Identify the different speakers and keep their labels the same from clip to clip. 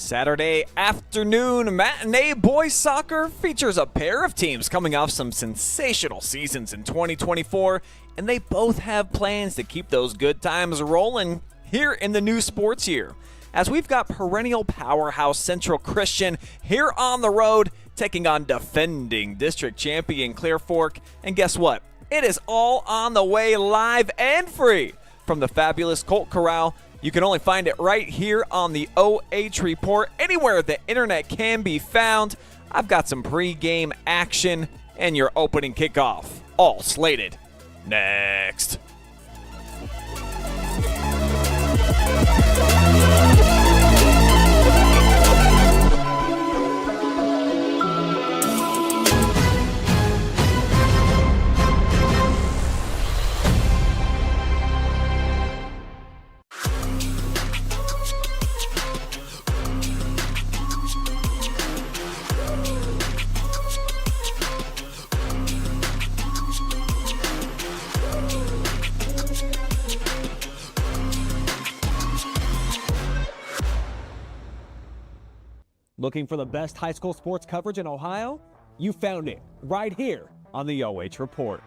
Speaker 1: Saturday afternoon matinee boys soccer features a pair of teams coming off some sensational seasons in 2024, and they both have plans to keep those good times rolling here in the new sports year. As we've got perennial powerhouse Central Christian here on the road, taking on defending district champion Clear Fork, and guess what? It is all on the way live and free from the fabulous Colt Corral. You can only find it right here on the OH Report, anywhere the internet can be found. I've got some pre-game action and your opening kickoff, all slated next.
Speaker 2: Looking for the best high school sports coverage in Ohio? You found it right here on the OH Report.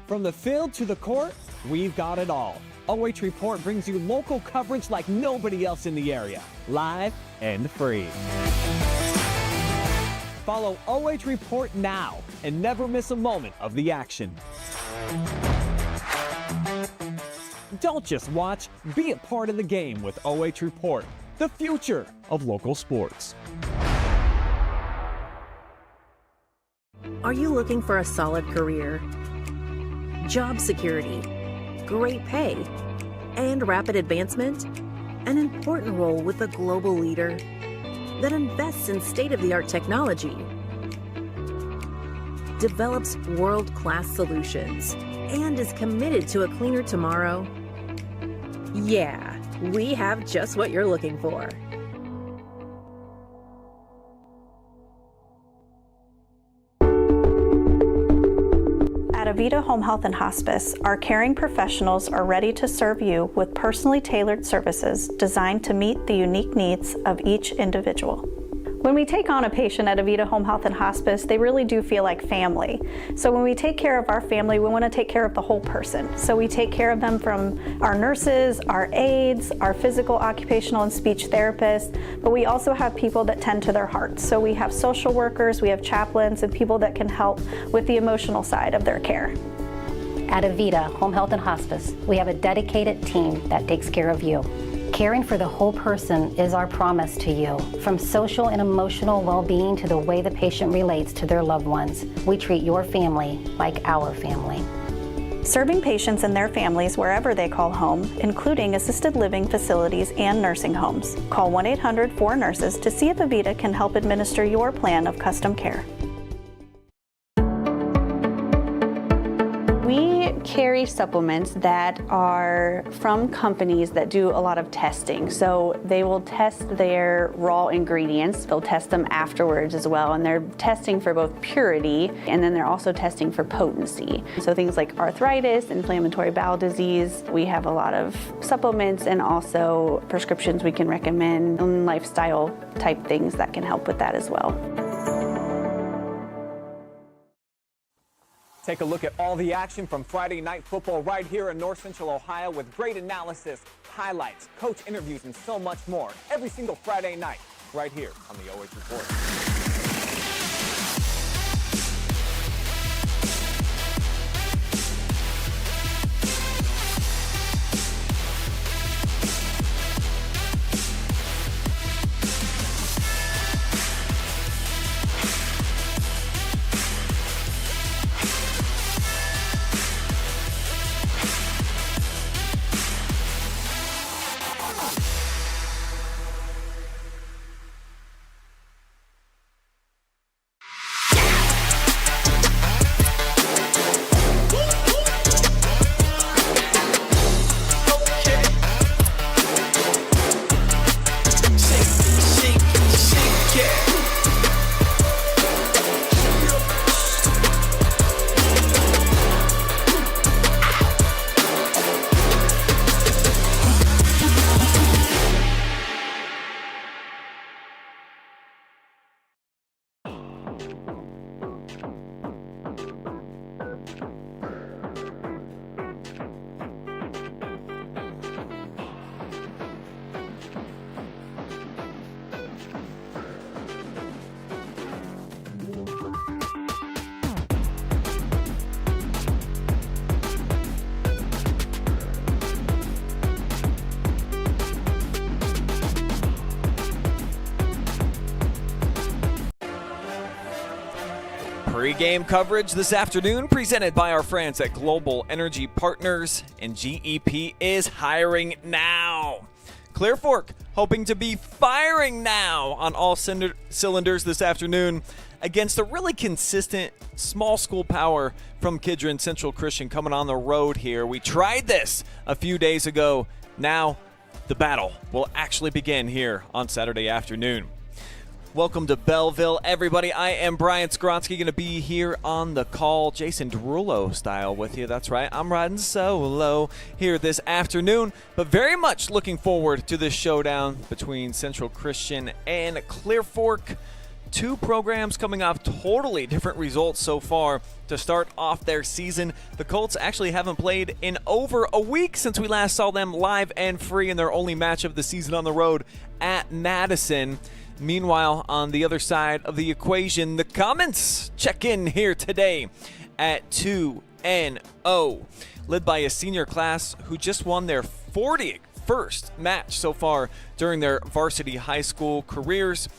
Speaker 2: From the field to the court, we've got it all. OH Report brings you local coverage like nobody else in the area, live and free. Follow OH Report now and never miss a moment of the action. Don't just watch, be a part of the game with OH Report, the future of local sports.
Speaker 3: Are you looking for a solid career, job security, great pay, and rapid advancement? An important role with a global leader that invests in state-of-the-art technology, develops world-class solutions, and is committed to a cleaner tomorrow? Yeah, we have just what you're looking for.
Speaker 4: At Avita Home Health and Hospice, our caring professionals are ready to serve you with personally tailored services designed to meet the unique needs of each individual. When we take on a patient at Avita Home Health and Hospice, they really do feel like family. So when we take care of our family, we want to take care of the whole person. So we take care of them from our nurses, our aides, our physical, occupational, and speech therapists, but we also have people that tend to their hearts. So we have social workers, we have chaplains, and people that can help with the emotional side of their care.
Speaker 5: At Avita Home Health and Hospice, we have a dedicated team that takes care of you. Caring for the whole person is our promise to you. From social and emotional well-being to the way the patient relates to their loved ones, we treat your family like our family.
Speaker 4: Serving patients and their families wherever they call home, including assisted living facilities and nursing homes. Call 1-800-4NURSES to see if Avita can help administer your plan of custom care.
Speaker 6: We carry supplements that are from companies that do a lot of testing. So they will test their raw ingredients. They'll test them afterwards as well. And they're testing for both purity, and then they're also testing for potency. So things like arthritis, inflammatory bowel disease. We have a lot of supplements and also prescriptions we can recommend, and lifestyle type things that can help with that as well.
Speaker 1: Take a look at all the action from Friday Night Football right here in North Central Ohio with great analysis, highlights, coach interviews, and so much more every single Friday night right here on the OH Report. Pre-game coverage this afternoon presented by our friends at Global Energy Partners, and GEP is hiring now. Clear Fork hoping to be firing now on all cylinders this afternoon against a really consistent small school power from Kidron Central Christian coming on the road here. We tried this a few days ago. Now the battle will actually begin here on Saturday afternoon. Welcome to Bellville, everybody. I am Brian Skowronski, going to be here on the call, Jason Derulo style with you. That's right, I'm riding solo here this afternoon, but very much looking forward to this showdown between Central Christian and Clear Fork. Two programs coming off totally different results so far to start off their season. The Colts actually haven't played in over a week since we last saw them live and free in their only match of the season on the road at Madison. Meanwhile, on the other side of the equation, the Comets check in here today at 2-0, led by a senior class who just won their 41st match so far during their varsity high school careers.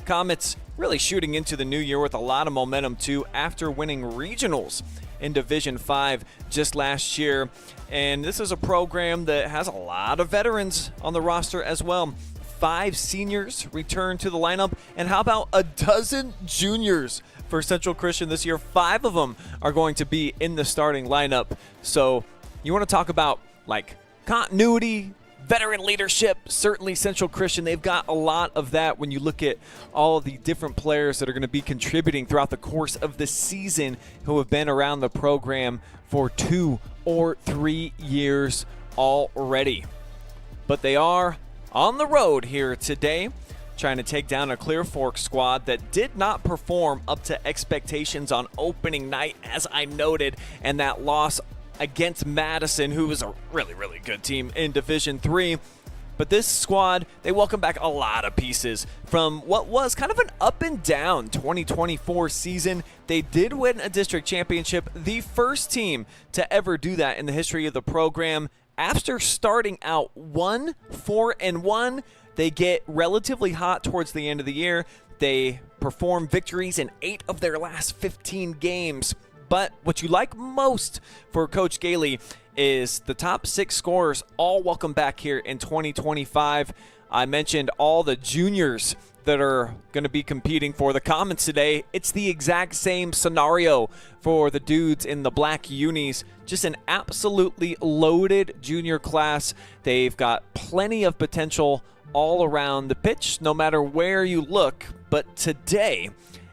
Speaker 1: Comets really shooting into the new year with a lot of momentum too after winning regionals in Division 5 just last year. And this is a program that has a lot of veterans on the roster as well. 5 seniors return to the lineup, and how about a dozen juniors for Central Christian this year? 5 of them are going to be in the starting lineup. So you want to talk about like continuity, veteran leadership. Certainly Central Christian, they've got a lot of that when you look at all of the different players that are going to be contributing throughout the course of the season who have been around the program for 2 or 3 years already. But they are on the road here today, trying to take down a Clear Fork squad that did not perform up to expectations on opening night, as I noted, and that loss against Madison, who is a really, really good team in Division 3. But this squad, they welcome back a lot of pieces from what was kind of an up and down 2024 season. They did win a district championship, the first team to ever do that in the history of the program. After starting out 1-4-1, they get relatively hot towards the end of the year. They perform victories in 8 of their last 15 games. But what you like most for Coach Gailey is the top 6 scorers all welcome back here in 2025. I mentioned all the juniors that are going to be competing for the Comets today. It's the exact same scenario for the dudes in the black unis. Just an absolutely loaded junior class. They've got plenty of potential all around the pitch, no matter where you look. But today,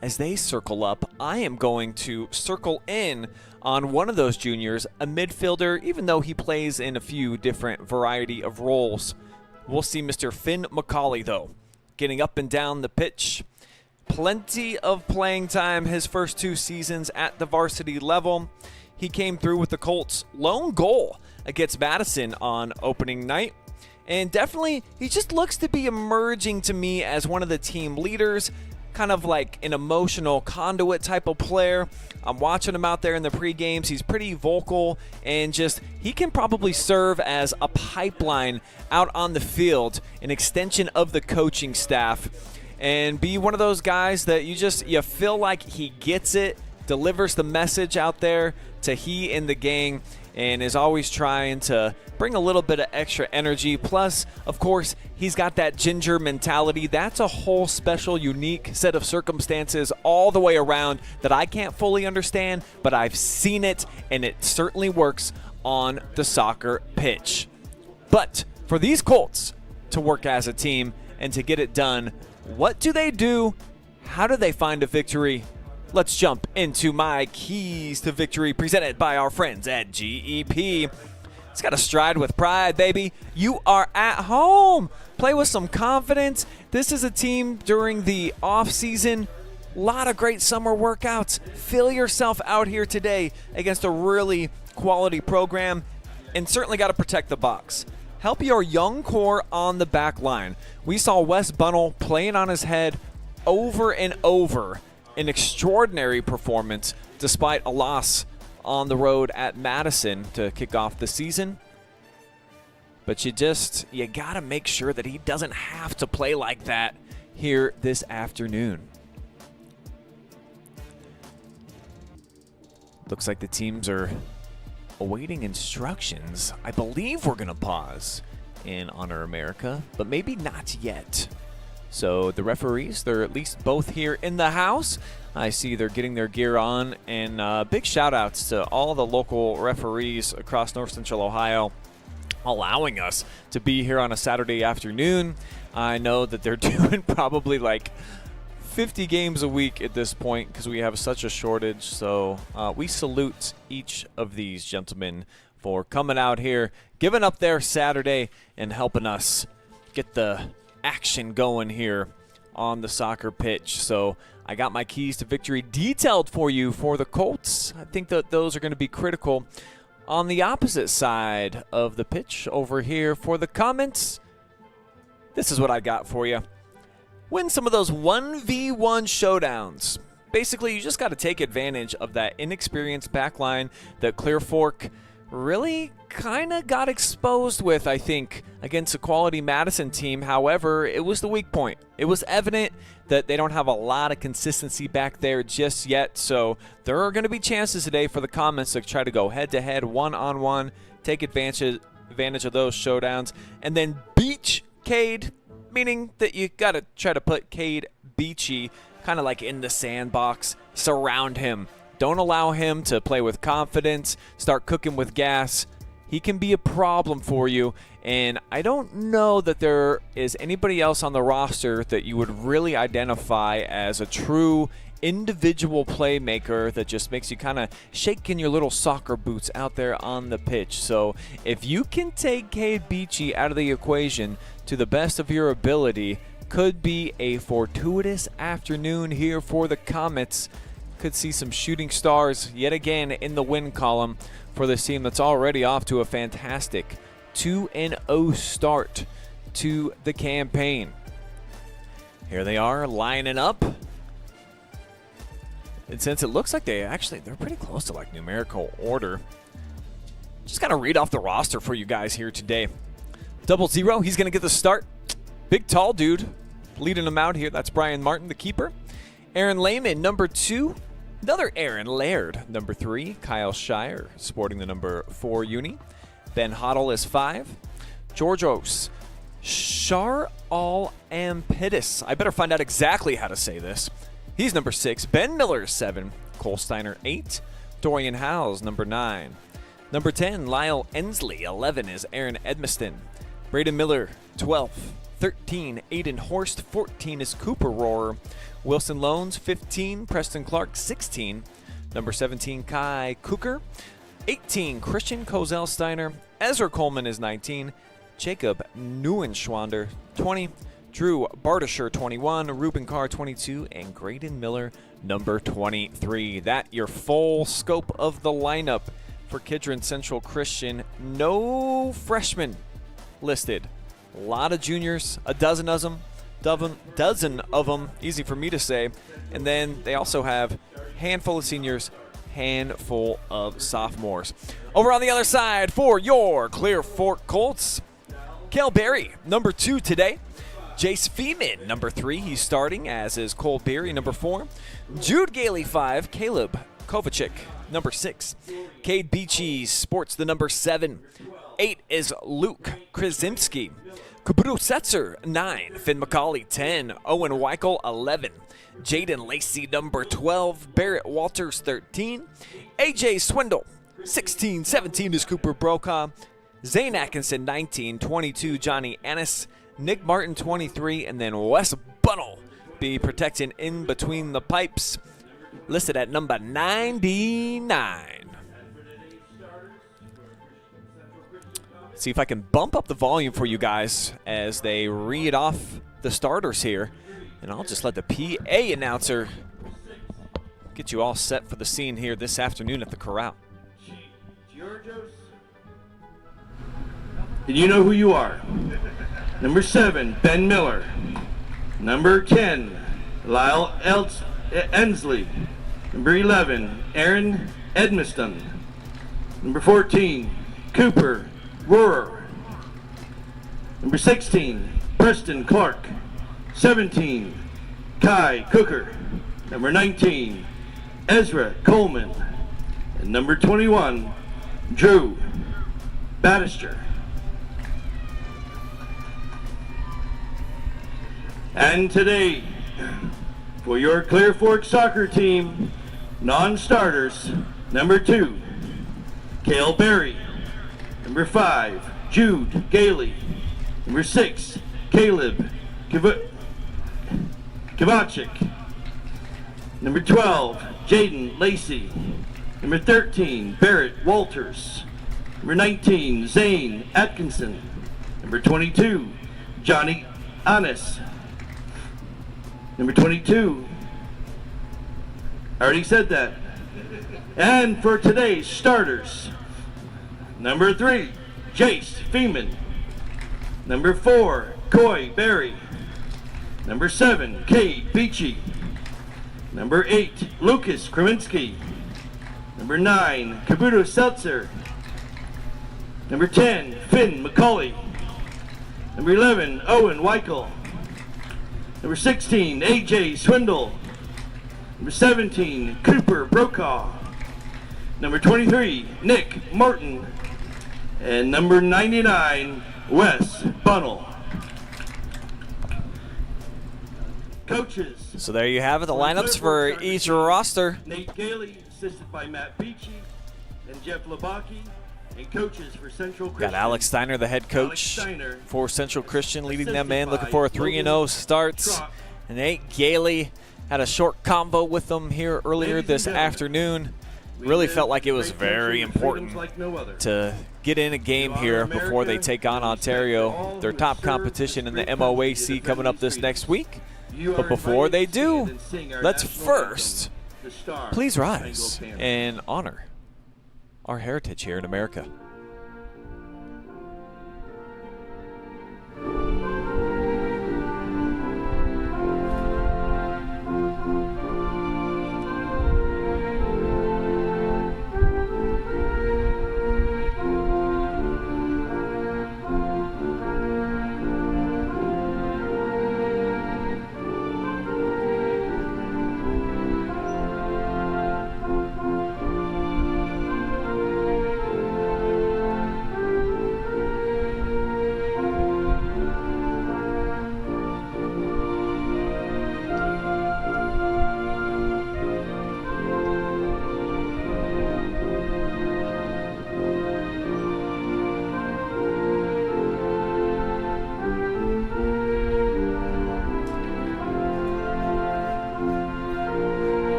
Speaker 1: as they circle up, I am going to circle in on one of those juniors, a midfielder, even though he plays in a few different variety of roles. We'll see Mr. Finn McCauley, though, getting up and down the pitch. Plenty of playing time his first 2 seasons at the varsity level. He came through with the Colts' lone goal against Madison on opening night. And definitely, he just looks to be emerging to me as one of the team leaders, kind of like an emotional conduit type of player. I'm watching him out there in the pre-games. He's pretty vocal, and just he can probably serve as a pipeline out on the field, an extension of the coaching staff, and be one of those guys that you feel like he gets it, delivers the message out there to he and the gang, and is always trying to bring a little bit of extra energy. Plus, of course, he's got that ginger mentality. That's a whole special, unique set of circumstances all the way around that I can't fully understand, but I've seen it, and it certainly works on the soccer pitch. But for these Colts to work as a team and to get it done, what do they do? How do they find a victory? Let's jump into my keys to victory presented by our friends at GEP. It's got to stride with pride, baby. You are at home. Play with some confidence. This is a team during the off season. A lot of great summer workouts. Feel yourself out here today against a really quality program, and certainly got to protect the box. Help your young core on the back line. We saw Wes Bunnell playing on his head over and over. An extraordinary performance despite a loss on the road at Madison to kick off the season. But you got to make sure that he doesn't have to play like that here this afternoon. Looks like the teams are awaiting instructions. I believe we're going to pause in Honor America, but maybe not yet. So the referees, they're at least both here in the house. I see they're getting their gear on, and big shout outs to all the local referees across North Central Ohio allowing us to be here on a Saturday afternoon. I know that they're doing probably like 50 games a week at this point because we have such a shortage. So we salute each of these gentlemen for coming out here, giving up their Saturday, and helping us get the action going here on the soccer pitch. So I got my keys to victory detailed for you for the Colts. I think that those are going to be critical. On the opposite side of the pitch over here for the Comets, this is what I got for you. Win some of those 1v1 showdowns. Basically, you just got to take advantage of that inexperienced backline that Clear Fork really kind of got exposed with, I think, against a quality Madison team. However, it was the weak point. It was evident that they don't have a lot of consistency back there just yet. So there are going to be chances today for the Comets to try to go head-to-head, one-on-one, take advantage of those showdowns, and then beach Cade, meaning that you got to try to put Cade Beachy kind of like in the sandbox, surround him. Don't allow him to play with confidence, start cooking with gas. He can be a problem for you, and I don't know that there is anybody else on the roster that you would really identify as a true individual playmaker that just makes you kind of shake in your little soccer boots out there on the pitch. So if you can take Cade Beachy out of the equation to the best of your ability, could be a fortuitous afternoon here for the Comets. Could see some shooting stars yet again in the win column for this team that's already off to a fantastic 2-0 start to the campaign. Here they are lining up. And since it looks like they're pretty close to like numerical order, just gotta read off the roster for you guys here today. 00, he's gonna get the start. Big tall dude leading them out here. That's Brian Martin, the keeper. Aaron Lehman, number 2. Another Aaron Laird, number 3. Kyle Shire, sporting the number 4 uni. Ben Hoddle is 5. Georgios Shar-Al-Ampidis. I better find out exactly how to say this. He's number 6. Ben Miller, 7. Cole Steiner, 8. Dorian Howes, number 9. Number 10, Lyle Ensley. 11 is Aaron Edmiston. Braden Miller, 12. 13, Aiden Horst. 14 is Cooper Rohrer. Wilson Loans, 15. Preston Clark, 16. Number 17, Kai Cooker. 18, Christian Kozel Steiner. Ezra Coleman is 19. Jacob Neuenschwander, 20. Drew Bardisher, 21. Ruben Carr, 22. And Graydon Miller, number 23. That your full scope of the lineup for Kidron Central Christian. No freshmen listed. A lot of juniors, a dozen of them, easy for me to say. And then they also have handful of seniors, handful of sophomores. Over on the other side for your Clear Fork Colts, Kel Berry, number 2 today. Jace Feeman, number 3, he's starting, as is Cole Berry, number 4. Jude Gailey, 5. Caleb Kovacic, number 6. Cade Beachy sports the number 7. 8 is Luke Krasinski. Kabuto Setzer, 9. Finn McCauley, 10. Owen Weichel, 11. Jaden Lacey, number 12. Barrett Walters, 13. AJ Swindle, 16. 17 is Cooper Brokaw. Zane Atkinson, 19. 22, Johnny Annis. Nick Martin, 23. And then Wes Bunnell be protecting in between the pipes, listed at number 99. See if I can bump up the volume for you guys as they read off the starters here. And I'll just let the PA announcer get you all set for the scene here this afternoon at the Corral.
Speaker 7: And you know who you are. Number 7, Ben Miller. Number 10, Lyle Ensley. Number 11, Aaron Edmiston. Number 14, Cooper Rohrer. Number 16, Preston Clark. 17, Kai Cooker. Number 19, Ezra Coleman. And number 21, Drew Battister. And today, for your Clear Fork soccer team, non-starters, number 2, Cale Berry. Number 5, Jude Gailey. Number 6, Caleb Kovacic. Number 12, Jaden Lacey. Number 13, Barrett Walters. Number 19, Zane Atkinson. Number 22, Johnny Annis. Number 22, I already said that. And for today's starters, number 3, Jace Feeman. Number 4, Coy Berry. Number 7, Cade Beachy. Number 8, Lucas Kraminski. Number 9, Kabuto Seltzer. Number 10, Finn McCauley. Number 11, Owen Weichel. Number 16, AJ Swindle. Number 17, Cooper Brokaw. Number 23, Nick Martin. And number 99, Wes Bunnell. Coaches.
Speaker 1: So there you have it, the lineups for each roster.
Speaker 7: Nate Gailey, assisted by Matt Beachy and Jeff Labaki. And coaches for Central Christian.
Speaker 1: Got Alex Steiner, the head coach for Central Christian, leading them in, looking for a 3-0 start. And Nate Gailey had a short combo with them here earlier this afternoon. Really felt like it was very important to get in a game here before they take on Ontario, their top competition in the MOAC coming up this next week. But before they do, let's first please rise and honor our heritage here in America.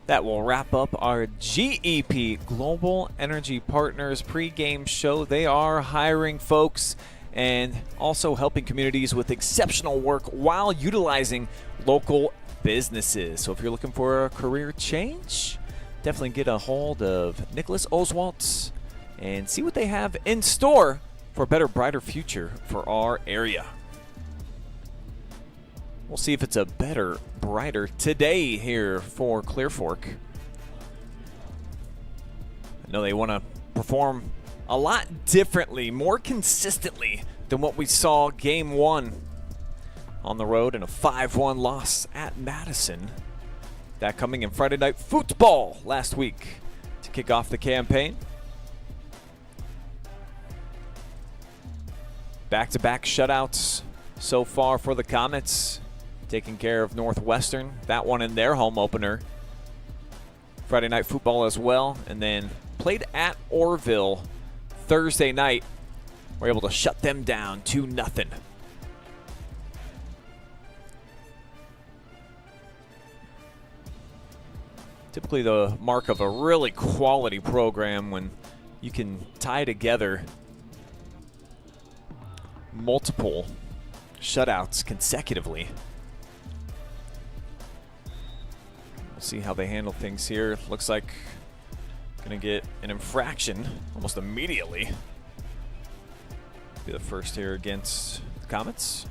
Speaker 1: That will wrap up our GEP Global Energy Partners pregame show. They are hiring folks and also helping communities with exceptional work while utilizing local businesses. So if you're looking for a career change, definitely get a hold of Nicholas Oswalt and see what they have in store for a better, brighter future for our area. We'll see if it's a better, brighter today here for Clear Fork. I know they want to perform a lot differently, more consistently than what we saw game 1 on the road in a 5-1 loss at Madison. That coming in Friday Night Football last week to kick off the campaign. Back-to-back shutouts so far for the Comets, taking care of Northwestern. That one in their home opener. Friday Night Football as well. And then played at Orville Thursday night. We're able to shut them down 2-0. Typically the mark of a really quality program when you can tie together multiple shutouts consecutively. We'll see how they handle things here. Looks like gonna get an infraction almost immediately. Be the first here against Comets.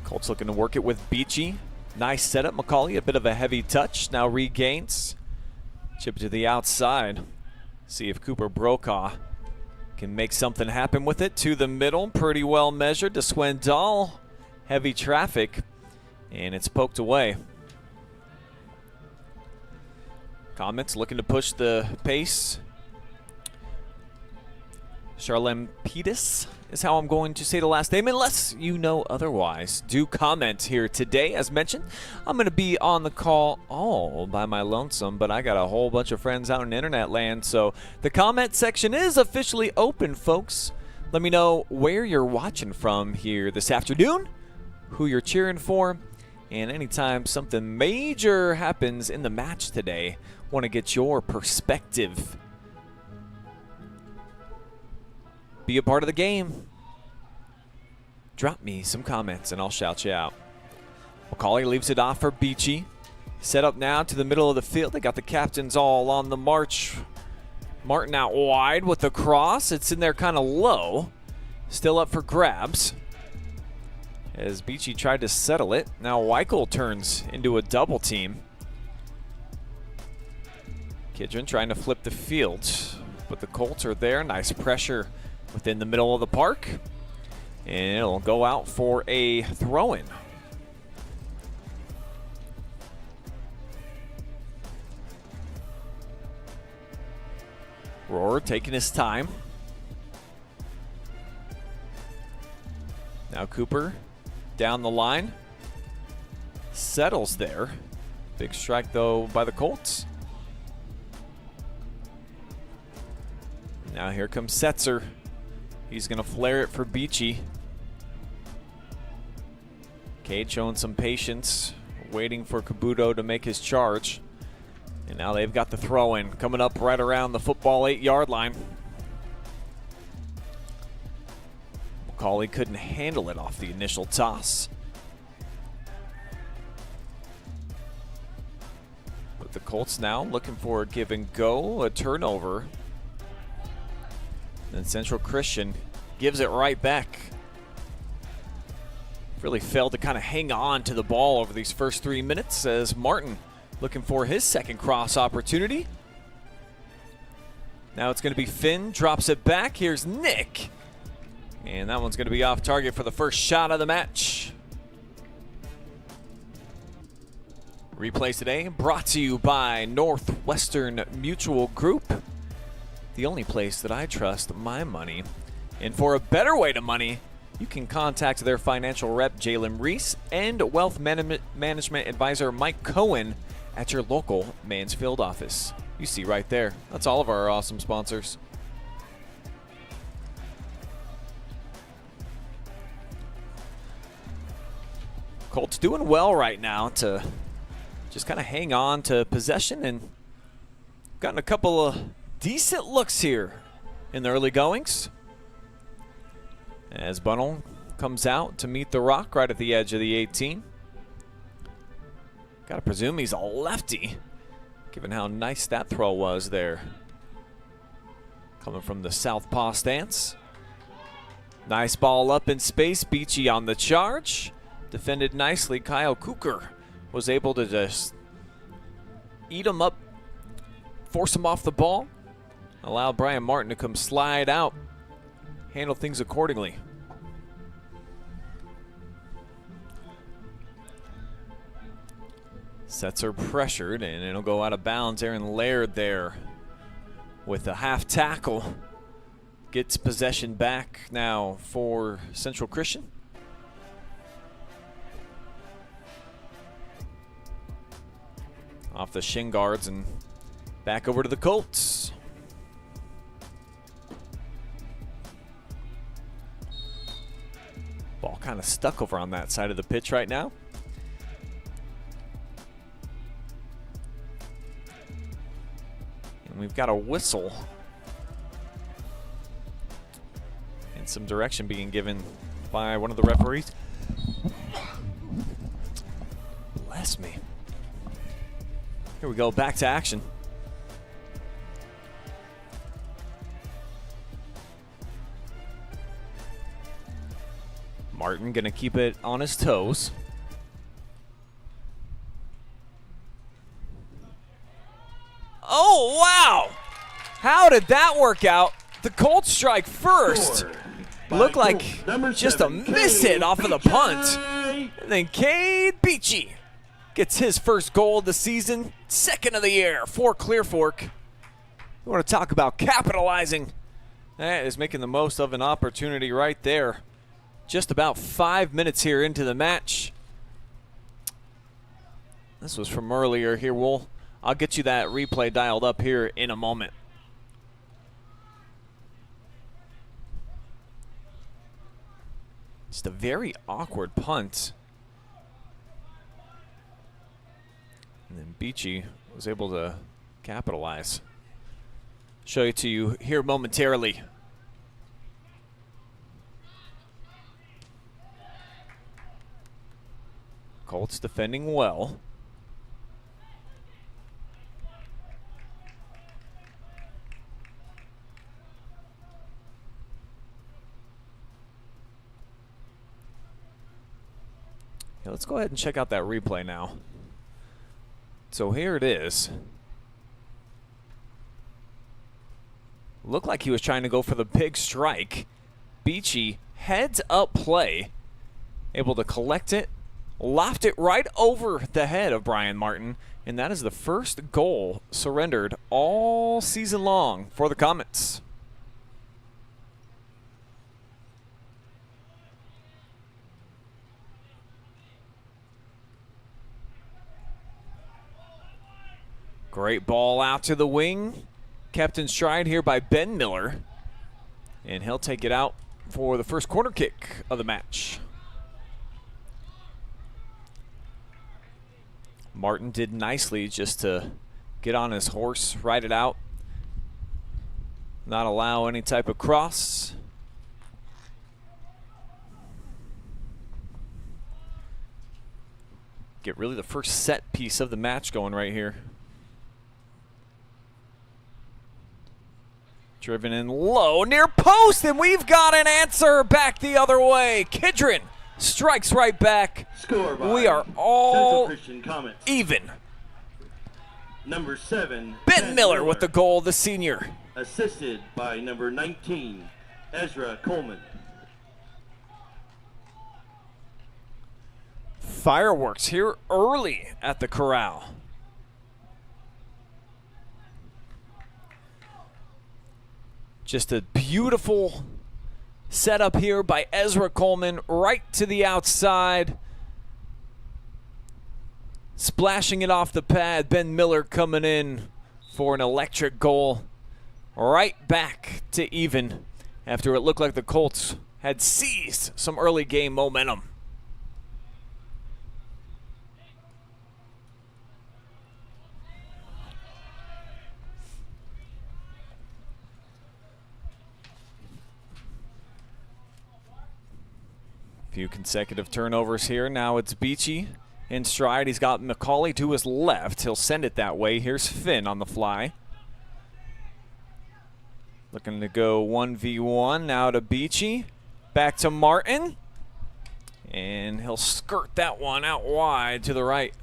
Speaker 1: Colts looking to work it with Beachy. Nice setup. McCauley, a bit of a heavy touch. Now regains. Chip it to the outside. See if Cooper Brokaw can make something happen with it. To the middle. Pretty well measured to Swindoll. Heavy traffic. And it's poked away. Comets looking to push the pace. Charlempitis is how I'm going to say the last name, unless you know otherwise. Do comment here today. As mentioned, I'm going to be on the call all by my lonesome, but I got a whole bunch of friends out in internet land, so the comment section is officially open, folks. Let me know where you're watching from here this afternoon, who you're cheering for, and anytime something major happens in the match today, want to get your perspective. Be a part of the game. Drop me some comments and I'll shout you out. McCauley leaves it off for Beachy. Set up now to the middle of the field. They got the captains all on the march. Martin out wide with the cross. It's in there kind of low. Still up for grabs. As Beachy tried to settle it. Now Weichel turns into a double team. Kidron trying to flip the field. But the Colts are there. Nice pressure within the middle of the park. And it'll go out for a throw-in. Rohr taking his time. Now Cooper down the line. Settles there. Big strike, though, by the Colts. Now here comes Setzer. He's going to flare it for Beachy. Cade showing some patience, waiting for Kabuto to make his charge. And now they've got the throw-in coming up right around the football 8-yard line. McCauley couldn't handle it off the initial toss. But the Colts now looking for a give and go, a turnover. And Central Christian gives it right back. Really failed to kind of hang on to the ball over these first 3 minutes as Martin looking for his second cross opportunity. Now it's going to be Finn, drops it back. Here's Nick. And that one's going to be off target for the first shot of the match. Replays today brought to you by Northwestern Mutual Group. The only place that I trust my money. And for a better way to money, you can contact their financial rep, Jalen Reese, and wealth management advisor, Mike Cohen, at your local Mansfield office. You see right there. That's all of our awesome sponsors. Colts doing well right now to just kind of hang on to possession and gotten a couple of decent looks here in the early goings. As Bunnell comes out to meet the rock right at the edge of the 18. Gotta presume he's a lefty, given how nice that throw was there. Coming from the southpaw stance. Nice ball up in space. Beachy on the charge. Defended nicely. Kyle Cooker was able to just eat him up, force him off the ball. Allow Brian Martin to come slide out, handle things accordingly. Setzer pressured, and it'll go out of bounds. Aaron Laird there with a half tackle. Gets possession back now for Central Christian. Off the shin guards and back over to the Colts. Ball kind of stuck over on that side of the pitch right now. And we've got a whistle. And some direction being given by one of the referees. Bless me. Here we go, back to action. Martin gonna keep it on his toes. Oh, wow! How did that work out? The Colts strike first. Looked like just a miss hit off of the punt. And then Cade Beachy gets his first goal of the season, second of the year for Clear Fork. We want to talk about capitalizing. That is making the most of an opportunity right there. Just about 5 minutes here into the match. This was from earlier here. I'll get you that replay dialed up here in a moment. Just a very awkward punt. And then Beachy was able to capitalize. Show it to you here momentarily. Colts defending well. Yeah, let's go ahead and check out that replay now. So here it is. Looked like he was trying to go for the big strike. Beachy heads up play, able to collect it, loft it right over the head of Brian Martin, and that is the first goal surrendered all season long for the Comets. Great ball out to the wing. Kept in stride here by Ben Miller. And he'll take it out for the first corner kick of the match. Martin did nicely just to get on his horse, ride it out. Not allow any type of cross. Get really the first set piece of the match going right here. Driven in low, near post, and we've got an answer back the other way. Kidron strikes right back. We are all
Speaker 7: Christian Comets.
Speaker 1: even.
Speaker 7: Number 7,
Speaker 1: Ben Miller with the goal, the senior.
Speaker 7: Assisted by number 19, Ezra Coleman.
Speaker 1: Fireworks here early at the Corral. Just a beautiful setup here by Ezra Coleman, right to the outside. Splashing it off the pad. Ben Miller coming in for an electric goal. Right back to even after it looked like the Colts had seized some early game momentum. Few consecutive turnovers here. Now it's Beachy in stride. He's got McCauley to his left. He'll send it that way. Here's Finn on the fly. Looking to go 1v1 now to Beachy. Back to Martin. And he'll skirt that one out wide to the right.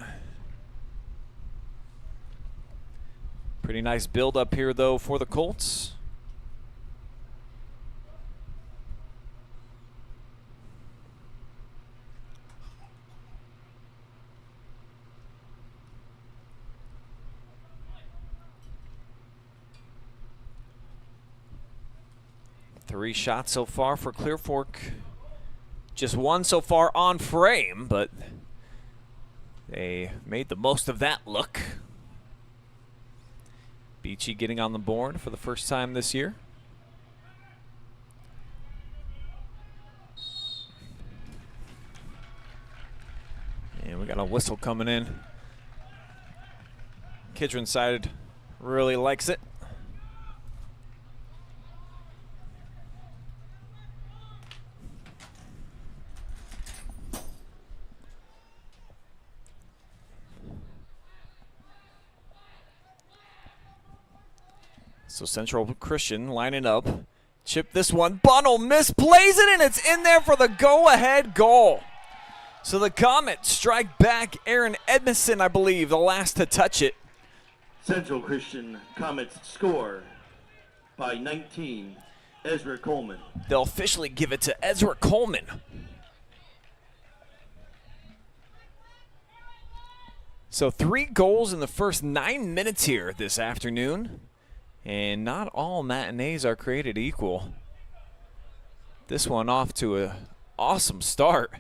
Speaker 1: Pretty nice build up here though for the Colts. Three shots so far for Clear Fork. Just one so far on frame, but they made the most of that look. Beachy getting on the board for the first time this year. And we got a whistle coming in. Kidron side really likes it. So Central Christian lining up. Chip this one. Bunnell misplays it, and it's in there for the go-ahead goal. So the Comets strike back. Aaron Edmondson, I believe, the last to touch it.
Speaker 7: Central Christian Comets score by 19, Ezra Coleman.
Speaker 1: They'll officially give it to Ezra Coleman. So 3 goals in the first 9 minutes here this afternoon. And not all matinees are created equal. This one off to an awesome start.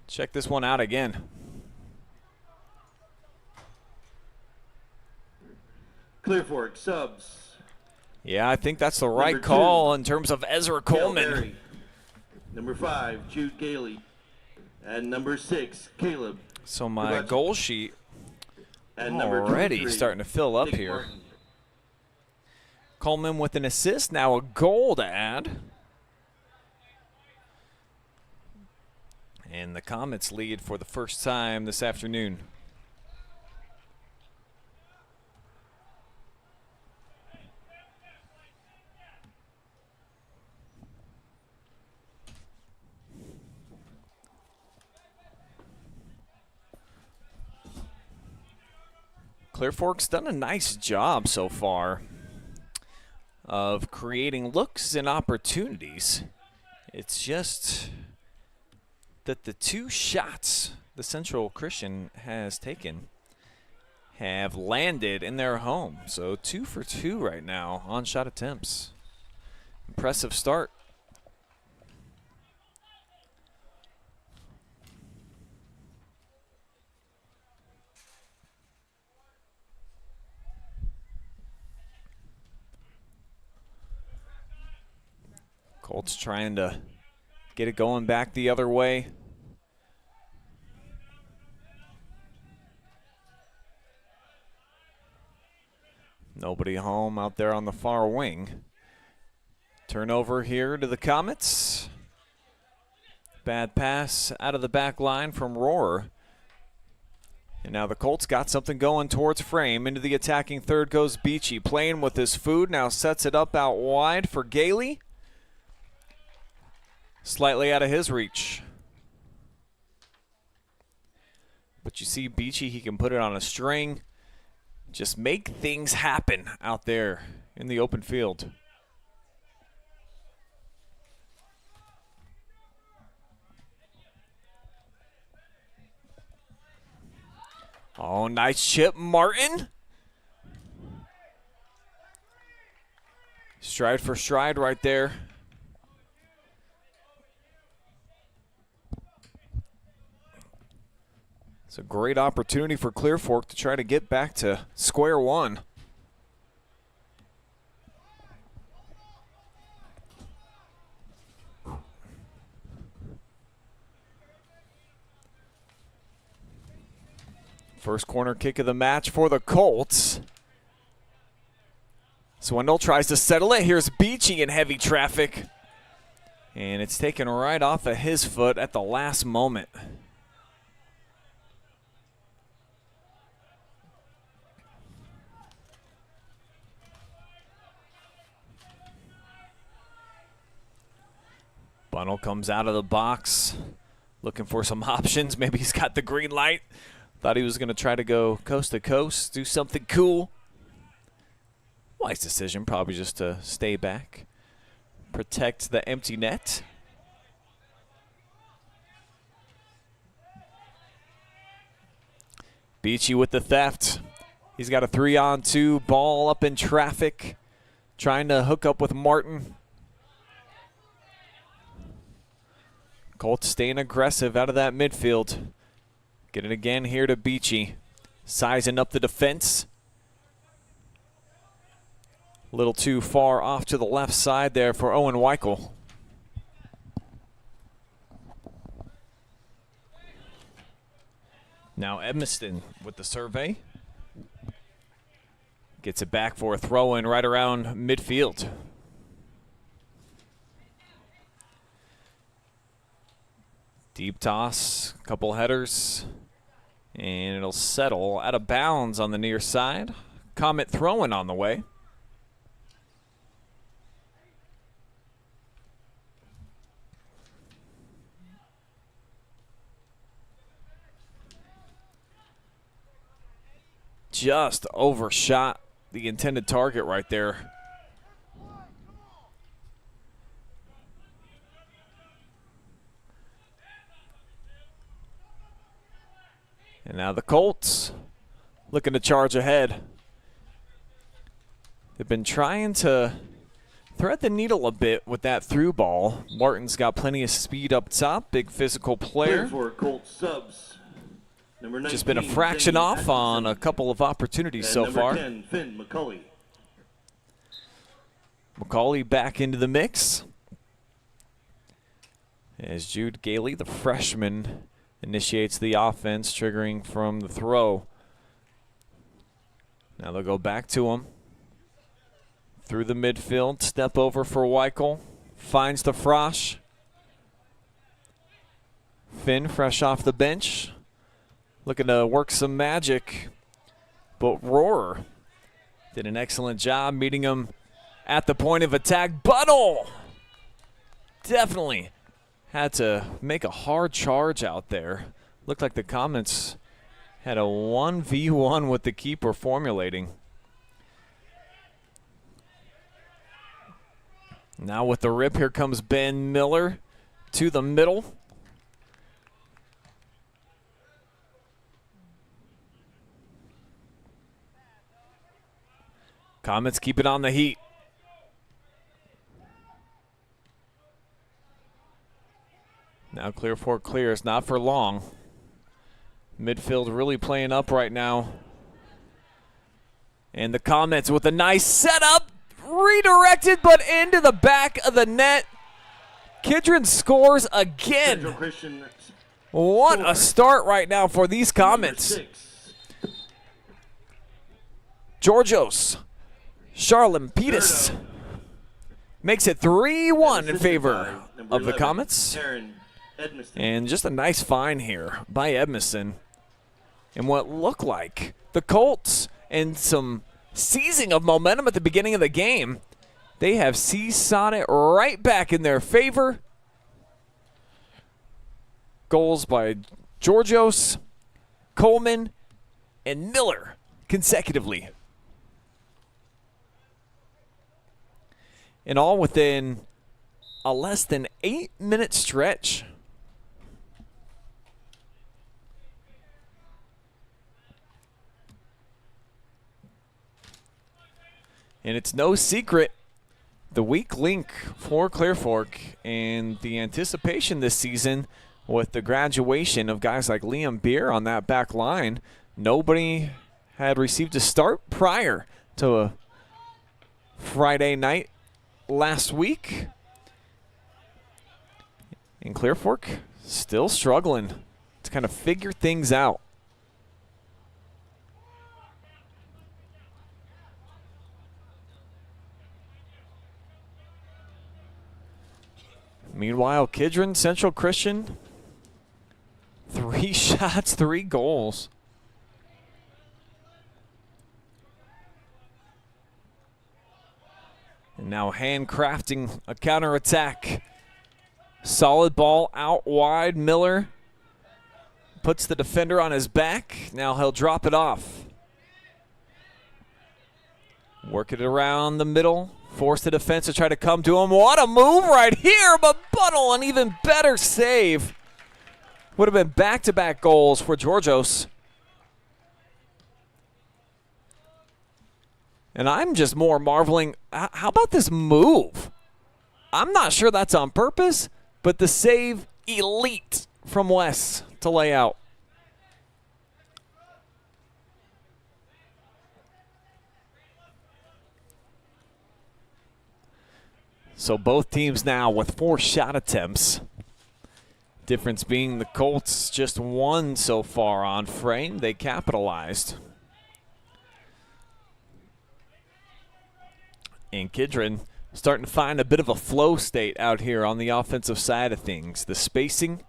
Speaker 1: Check this one out again.
Speaker 7: Clear Fork subs.
Speaker 1: Yeah, I think that's the right call in terms of Ezra Coleman.
Speaker 7: Berry. Number 5, Jude Gailey. And number 6, Caleb.
Speaker 1: So my goal sheet
Speaker 7: and number
Speaker 1: already
Speaker 7: 23,
Speaker 1: starting to fill up
Speaker 7: Nick
Speaker 1: here.
Speaker 7: Martin.
Speaker 1: Coleman with an assist, now a goal to add. And the Comets lead for the first time this afternoon. Clear Fork's done a nice job so far of creating looks and opportunities. It's just that the 2 shots the Central Christian has taken have landed in their home. So 2 for 2 right now on shot attempts. Impressive start. Colts trying to get it going back the other way. Nobody home out there on the far wing. Turnover here to the Comets. Bad pass out of the back line from Rohrer. And now the Colts got something going towards frame. Into the attacking third goes Beachy. Playing with his food, now sets it up out wide for Gailey. Slightly out of his reach. But you see Beachy, he can put it on a string. Just make things happen out there in the open field. Oh, nice chip, Martin. Stride for stride right there. It's a great opportunity for Clear Fork to try to get back to square one. First corner kick of the match for the Colts. Swindle tries to settle it. Here's Beachy in heavy traffic. And it's taken right off of his foot at the last moment. Bunnell comes out of the box looking for some options. Maybe he's got the green light. Thought he was going to try to go coast to coast, do something cool. Wise decision, probably just to stay back, protect the empty net. Beachy with the theft. He's got a 3-on-2 ball up in traffic, trying to hook up with Martin. Colts staying aggressive out of that midfield. Get it again here to Beachy. Sizing up the defense. A little too far off to the left side there for Owen Weichel. Now Edmiston with the survey. Gets it back for a throw-in right around midfield. Deep toss, couple headers, and it'll settle out of bounds on the near side. Comet throwing on the way. just overshot the intended target right there. And now the Colts looking to charge ahead. They've been trying to thread the needle a bit with that through ball. Martin's got plenty of speed up top, big physical player.
Speaker 7: For Colts subs. Number 19,
Speaker 1: Just been a fraction off on a couple of opportunities so far.
Speaker 7: 10, Finn McCulley.
Speaker 1: McCauley back into the mix. As Jude Gailey, the freshman, initiates the offense, triggering from the throw. Now they'll go back to him. Through the midfield, step over for Weichel. Finds the Frosch. Finn fresh off the bench. Looking to work some magic. But Rohrer did an excellent job meeting him at the point of attack. Buttle definitely had to make a hard charge out there. Looked like the Comets had a 1v1 with the keeper formulating. Now with the rip, here comes Ben Miller to the middle. Comets keep it on the heat. Now Clear Fork clears, not for long. Midfield really playing up right now. And the Comets with a nice setup. Redirected, but into the back of the net. Kidron scores again. What a start right now for these Comets. Georgios Charlampitis makes it 3-1 in favor of the Comets. And just a nice find here by Edmondson. And what looked like the Colts and some seizing of momentum at the beginning of the game, they have seesawed it right back in their favor. Goals by Georgios, Coleman, and Miller consecutively. And all within a less than 8-minute stretch. And it's no secret, the weak link for Clear Fork and the anticipation this season with the graduation of guys like Liam Beer on that back line. Nobody had received a start prior to a Friday night last week. And Clear Fork still struggling to kind of figure things out. Meanwhile, Kidron Central Christian, 3 shots, 3 goals. And now handcrafting a counterattack. Solid ball out wide. Miller puts the defender on his back. Now he'll drop it off. Work it around the middle. Force the defense to try to come to him. What a move right here, but Buttle, an even better save. Would have been back-to-back goals for Georgios. And I'm just more marveling, how about this move? I'm not sure that's on purpose, but the save, elite from Wes to lay out. So both teams now with 4 shot attempts. Difference being the Colts just 1 so far on frame. They capitalized. And Kidron starting to find a bit of a flow state out here on the offensive side of things. The spacing,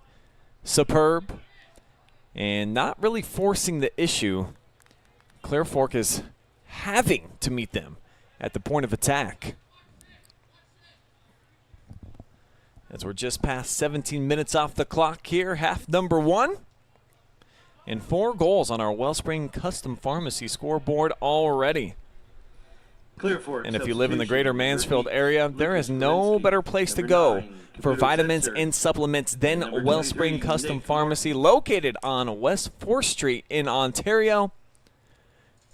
Speaker 1: superb, and not really forcing the issue. Clear Fork is having to meet them at the point of attack. As we're just past 17 minutes off the clock here, half number 1. and 4 goals on our Wellspring Custom Pharmacy scoreboard already.
Speaker 7: Clear for
Speaker 1: And if you live in the greater
Speaker 7: substitution,
Speaker 1: Mansfield
Speaker 7: number 8,
Speaker 1: area, there is
Speaker 7: Lucas
Speaker 1: no
Speaker 7: Walensky.
Speaker 1: better place to
Speaker 7: Number
Speaker 1: go
Speaker 7: 9,
Speaker 1: for
Speaker 7: Kidron
Speaker 1: vitamins
Speaker 7: Central.
Speaker 1: and supplements than
Speaker 7: Number
Speaker 1: Wellspring
Speaker 7: 23,
Speaker 1: Custom
Speaker 7: Nick
Speaker 1: Pharmacy, located on West 4th Street in Ontario.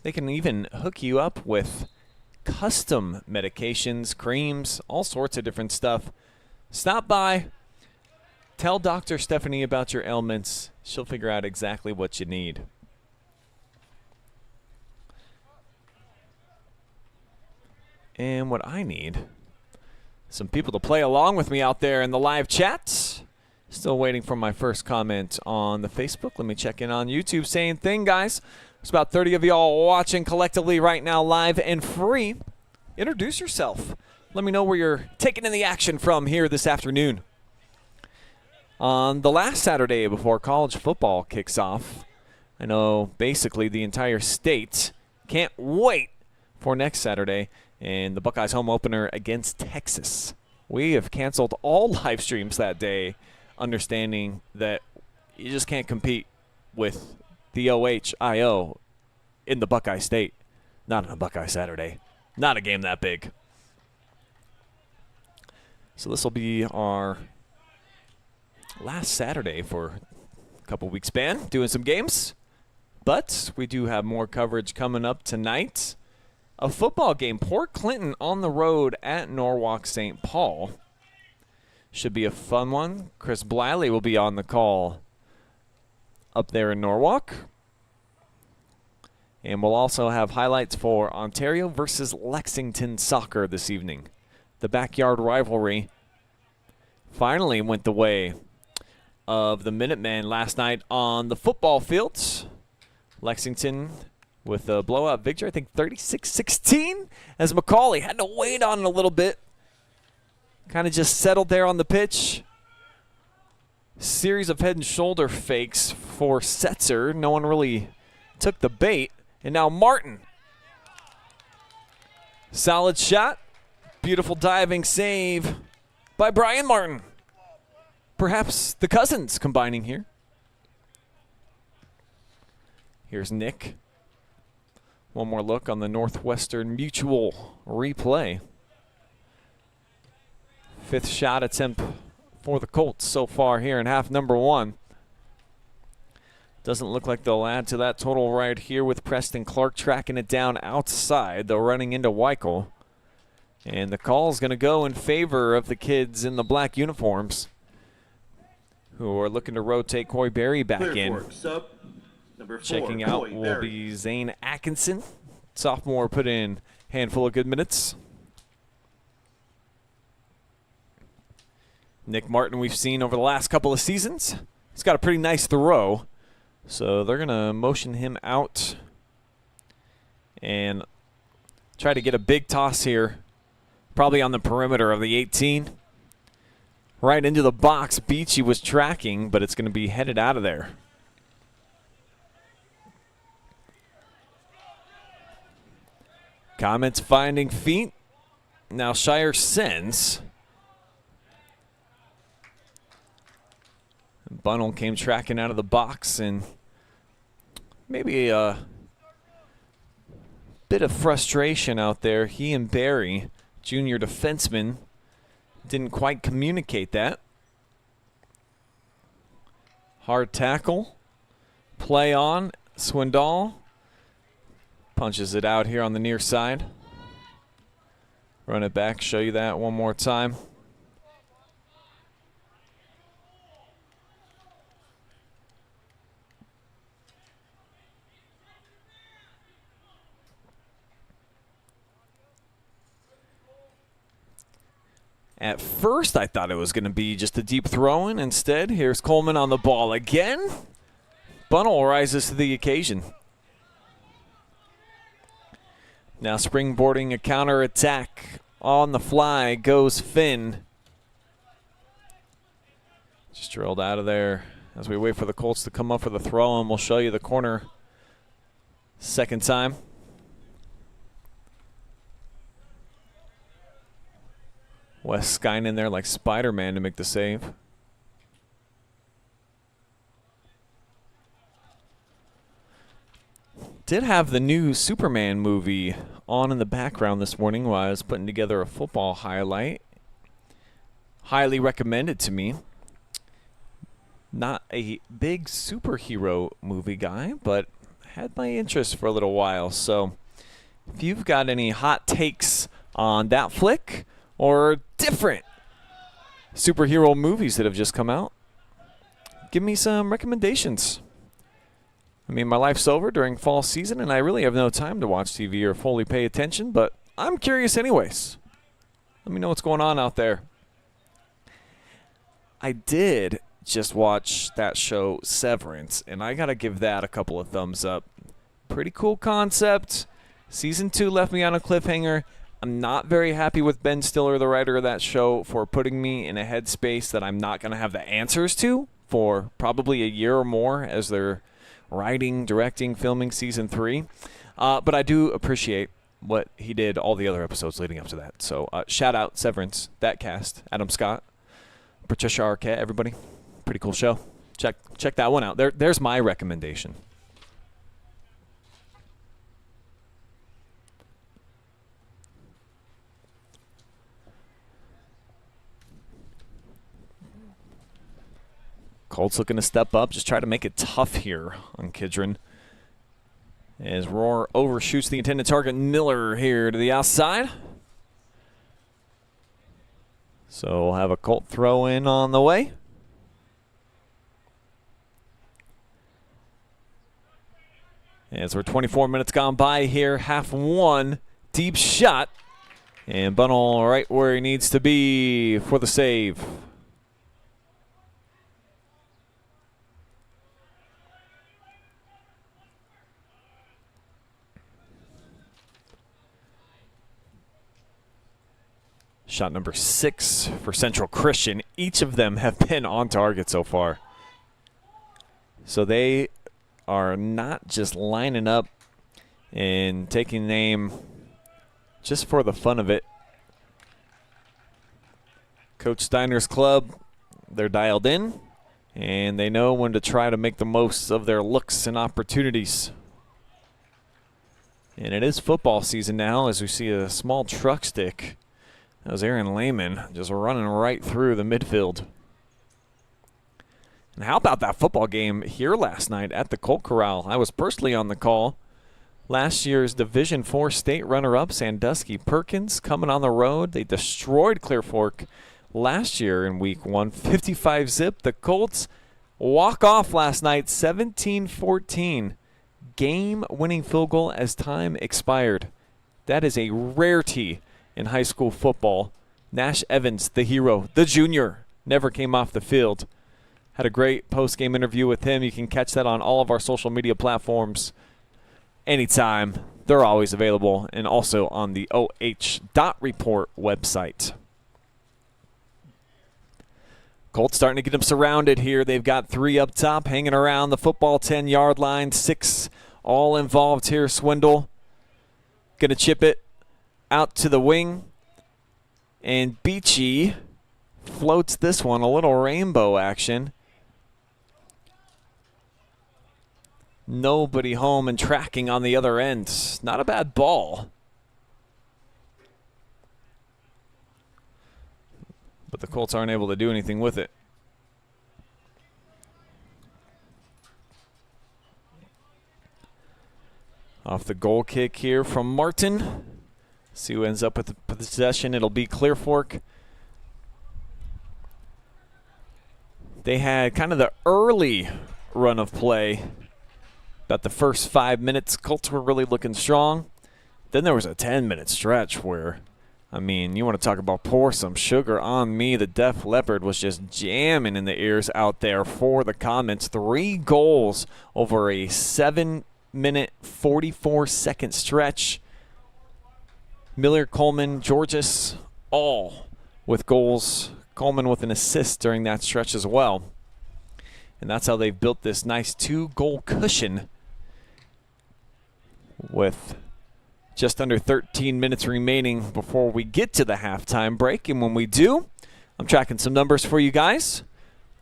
Speaker 1: They can even hook you up with custom medications, creams, all sorts of different stuff. Stop by. Tell Dr. Stephanie about your ailments. She'll figure out exactly what you need. And what I need, some people to play along with me out there in the live chat. Still waiting for my first comment on the Facebook. Let me check in on YouTube. Same thing, guys. There's about 30 of y'all watching collectively right now, live and free. Introduce yourself. Let me know where you're taking in the action from here this afternoon. On the last Saturday before college football kicks off, I know basically the entire state can't wait for next Saturday and the Buckeyes home opener against Texas. We have canceled all live streams that day, understanding that you just can't compete with the OHIO in the Buckeye State. Not on a Buckeye Saturday. Not a game that big. So this will be our last Saturday for a couple weeks span, doing some games. But we do have more coverage coming up tonight. A football game, Port Clinton on the road at Norwalk St. Paul. Should be a fun one. Chris Bliley will be on the call up there in Norwalk. And we'll also have highlights for Ontario versus Lexington soccer this evening. The backyard rivalry finally went the way of the Minutemen last night on the football field. Lexington with a blowout victory, I think 36-16, as McCauley had to wait on it a little bit. Kind of just settled there on the pitch. Series of head and shoulder fakes for Setzer. No one really took the bait. And now Martin. Solid shot. Beautiful diving save by Brian Martin. Perhaps the cousins combining here. Here's Nick. One more look on the Northwestern Mutual replay. 5th shot attempt for the Colts so far here in half number 1. Doesn't look like they'll add to that total right here with Preston Clark tracking it down outside. They're running into Weichel. And the call is going to go in favor of the kids in the black uniforms, who are looking to rotate Coy Berry back in.
Speaker 7: Number 4,
Speaker 1: Checking out
Speaker 7: Coy
Speaker 1: will
Speaker 7: Berry.
Speaker 1: be Zane Atkinson. Sophomore put in a handful of good minutes. Nick Martin we've seen over the last couple of seasons. He's got a pretty nice throw. So they're going to motion him out and try to get a big toss here. Probably on the perimeter of the 18. Right into the box. Beachy was tracking, but it's going to be headed out of there. Comets finding feet. Now Shire sends. Bunnell came tracking out of the box, and maybe a bit of frustration out there. He and Barry, junior defenseman, didn't quite communicate that. Hard tackle. Play on. Swindoll punches it out here on the near side. Run it back, show you that one more time. At first, I thought it was going to be just a deep throw-in. Instead, here's Coleman on the ball again. Bunnell rises to the occasion. Now springboarding a counterattack. On the fly goes Finn. Just drilled out of there as we wait for the Colts to come up for the throw, and we'll show you the corner second time. Wes Skine in there like Spider-Man to make the save. Did have the new Superman movie on in the background this morning while I was putting together a football highlight. Highly recommended to me. Not a big superhero movie guy, but had my interest for a little while. So if you've got any hot takes on that flick or different superhero movies that have just come out, give me some recommendations. I mean, my life's over during fall season, and I really have no time to watch TV or fully pay attention, but I'm curious anyways. Let me know what's going on out there. I did just watch that show Severance, and I got to give that a couple of thumbs up. Pretty cool concept. Season 2 left me on a cliffhanger. I'm not very happy with Ben Stiller, the writer of that show, for putting me in a headspace that I'm not going to have the answers to for probably a year or more as they're writing, directing, filming Season 3. But I do appreciate what he did all the other episodes leading up to that. So shout out Severance, that cast, Adam Scott, Patricia Arquette, everybody. Pretty cool show. Check that one out. There's my recommendation. Colts looking to step up, just try to make it tough here on Kidron. As Roar overshoots the intended target, Miller here to the outside. So we'll have a Colt throw in on the way. As we're 24 minutes gone by here, half one, deep shot. And Bunnell right where he needs to be for the save. Shot number 6 for Central Christian. Each of them have been on target so far. So they are not just lining up and taking aim just for the fun of it. Coach Steiner's club, they're dialed in, and they know when to try to make the most of their looks and opportunities. And it is football season now as we see a small truck stick. That was Aaron Lehman just running right through the midfield. And how about that football game here last night at the Colt Corral? I was personally on the call. Last year's Division IV state runner-up, Sandusky Perkins, coming on the road. They destroyed Clear Fork last year in Week 1, 55-zip. The Colts walk off last night, 17-14. Game-winning field goal as time expired. That is a rarity in high school football. Nash Evans, the hero, the junior, never came off the field. Had a great post-game interview with him. You can catch that on all of our social media platforms anytime. They're always available, and also on the OH.report website. Colts starting to get them surrounded here. They've got 3 up top hanging around the football 10-yard line. 6 all involved here. Swindle going to chip it out to the wing. And Beachy floats this one. A little rainbow action. Nobody home and tracking on the other end. Not a bad ball. But the Colts aren't able to do anything with it. Off the goal kick here from Martin. See who ends up with the possession. It'll be Clear Fork. They had kind of the early run of play. About the first 5 minutes, Colts were really looking strong. Then there was a 10-minute stretch where, I mean, you want to talk about pour some sugar on me. The Def Leppard was just jamming in the ears out there for the Comets. 3 goals over a 7-minute, 44-second stretch. Miller, Coleman, Georges, all with goals. Coleman with an assist during that stretch as well. And that's how they've built this nice 2-goal cushion with just under 13 minutes remaining before we get to the halftime break. And when we do, I'm tracking some numbers for you guys.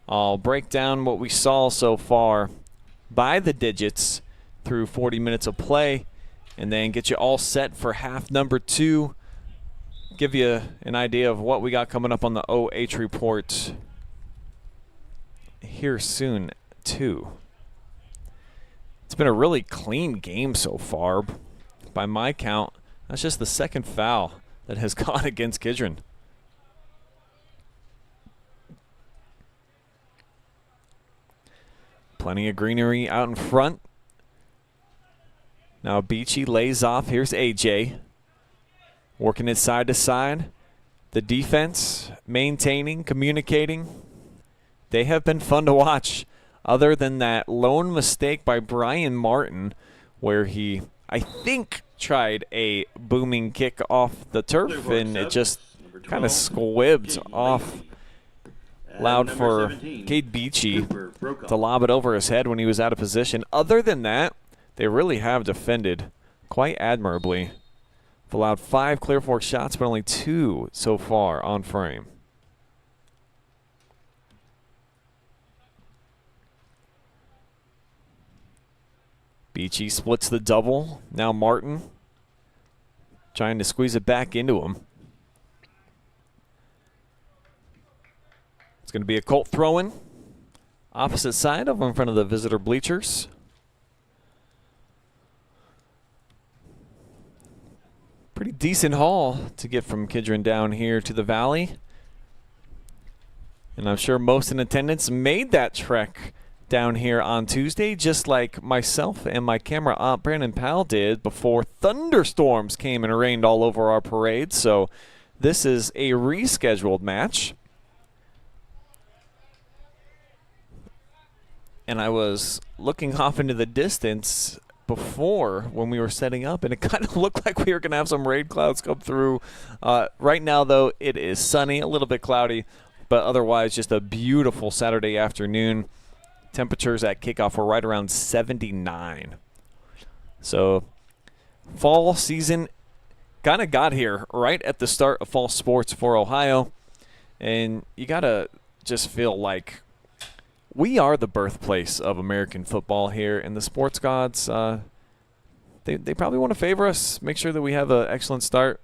Speaker 1: I'll break down what we saw so far by the digits through 40 minutes of play, and then get you all set for half number 2. Give you an idea of what we got coming up on the OH report here soon, too. It's been a really clean game so far. By my count, that's just the second foul that has gone against Kidron. Plenty of greenery out in front. Now Beachy lays off. Here's AJ. Working it side to side. The defense maintaining, communicating. They have been fun to watch. Other than that lone mistake by Brian Martin, where he, I think, tried a booming kick off the turf, and it just kind of squibbed off. Allowed for Cade Beachy to lob it over his head when he was out of position. Other than that, they really have defended quite admirably. They've allowed 5 Clear Fork shots, but only 2 so far on frame. Beachy splits the double. Now Martin trying to squeeze it back into him. It's going to be a Colt throw-in. Opposite side over in front of the visitor bleachers. Pretty decent haul to get from Kidron down here to the valley. And I'm sure most in attendance made that trek down here on Tuesday, just like myself and my camera op Brandon Powell did before thunderstorms came and rained all over our parade. So this is a rescheduled match. And I was looking off into the distance before when we were setting up, and it kind of looked like we were going to have some rain clouds come through. Right now, though, it is sunny, a little bit cloudy, but otherwise just a beautiful Saturday afternoon. Temperatures at kickoff were right around 79. So fall season kind of got here right at the start of fall sports for Ohio, and you got to just feel like we are the birthplace of American football here, and the sports gods, they probably want to favor us, make sure that we have an excellent start.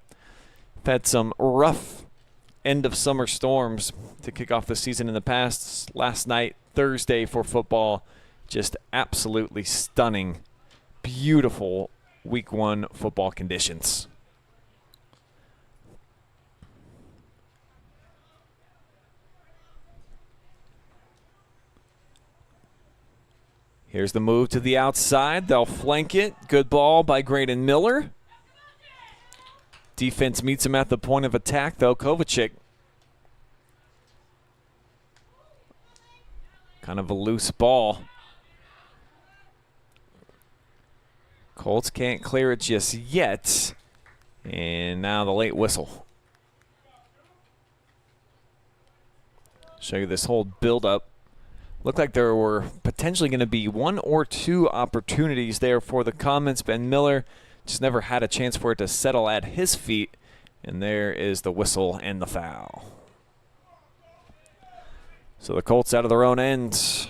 Speaker 1: We've had some rough end-of-summer storms to kick off the season in the past. Last night, Thursday for football, just absolutely stunning, beautiful Week 1 football conditions. Here's the move to the outside. They'll flank it. Good ball by Graydon Miller. Defense meets him at the point of attack, though. Kovacic. Kind of a loose ball. Colts can't clear it just yet. And now the late whistle. Show you this whole build-up. Looked like there were potentially going to be 1 or 2 opportunities there for the Comets. Ben Miller just never had a chance for it to settle at his feet. And there is the whistle and the foul. So the Colts out of their own end.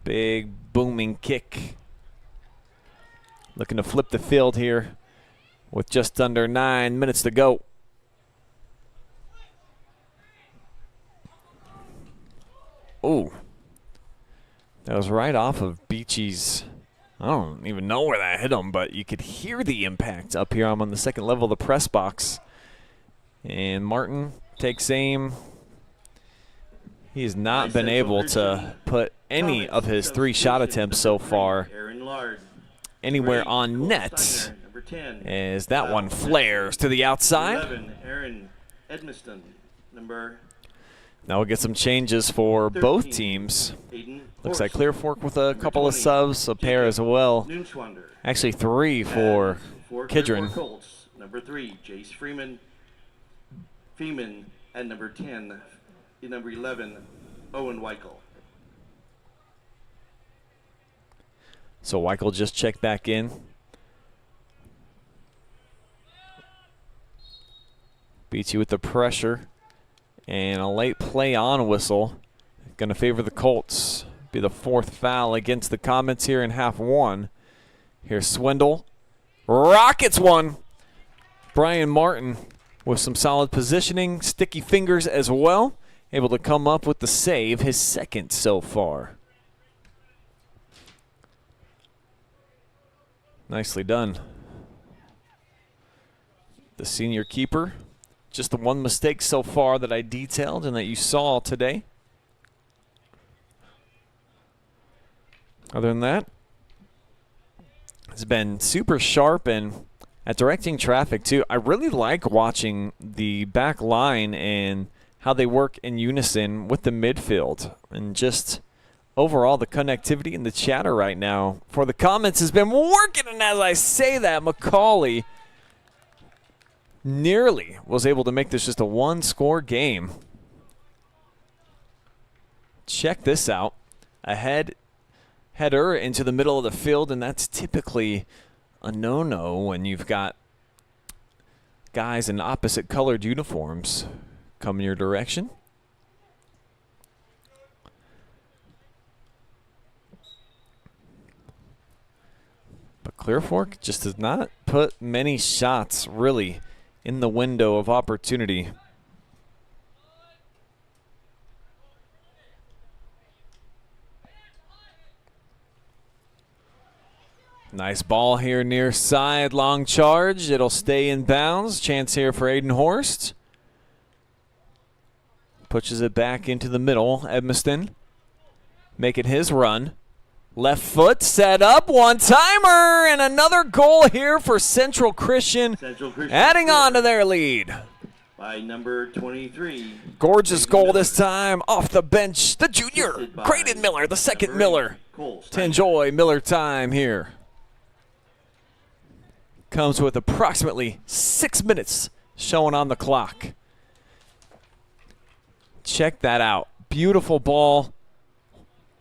Speaker 1: Big booming kick. Looking to flip the field here with just under 9 minutes to go. Ooh. That was right off of Beachy's. I don't even know where that hit him, but you could hear the impact up here. I'm on the second level of the press box. And Martin takes aim. He's not been able to put any of his 3 shot attempts so far anywhere on net, as that one flares to the outside. Now we'll get some changes for both teams. Looks like Clear Fork with a couple of subs, a pair as well. Actually 3 for Kidron.
Speaker 7: Colts, number 3, Jace Freeman, and number 10, number 11, Owen Weichel.
Speaker 1: So Weichel just checked back in. Beats you with the pressure. And a late play on whistle. Going to favor the Colts. Be the 4th foul against the Comets here in half 1. Here's Swindle. Rockets one. Brian Martin with some solid positioning, sticky fingers as well. Able to come up with the save, his second so far. Nicely done. The senior keeper. Just the one mistake so far that I detailed and that you saw today. Other than that, it's been super sharp and at directing traffic too. I really like watching the back line and how they work in unison with the midfield. And just overall the connectivity and the chatter right now for the Comets has been working. And as I say that, McCauley nearly was able to make this just a one-score game. Check this out. A header into the middle of the field, and that's typically a no-no when you've got guys in opposite colored uniforms coming your direction. But Clear Fork just does not put many shots really in the window of opportunity. Nice ball here near side, long charge. It'll stay in bounds. Chance here for Aiden Horst. Pushes it back into the middle. Edmiston making his run. Left foot set up, one-timer, and another goal here for Central Christian, adding on to their lead.
Speaker 7: By number 23.
Speaker 1: Gorgeous goal this time off the bench. The junior, Graydon Miller, the second Miller, to enjoy Miller time here. Comes with approximately 6 minutes showing on the clock. Check that out. Beautiful ball.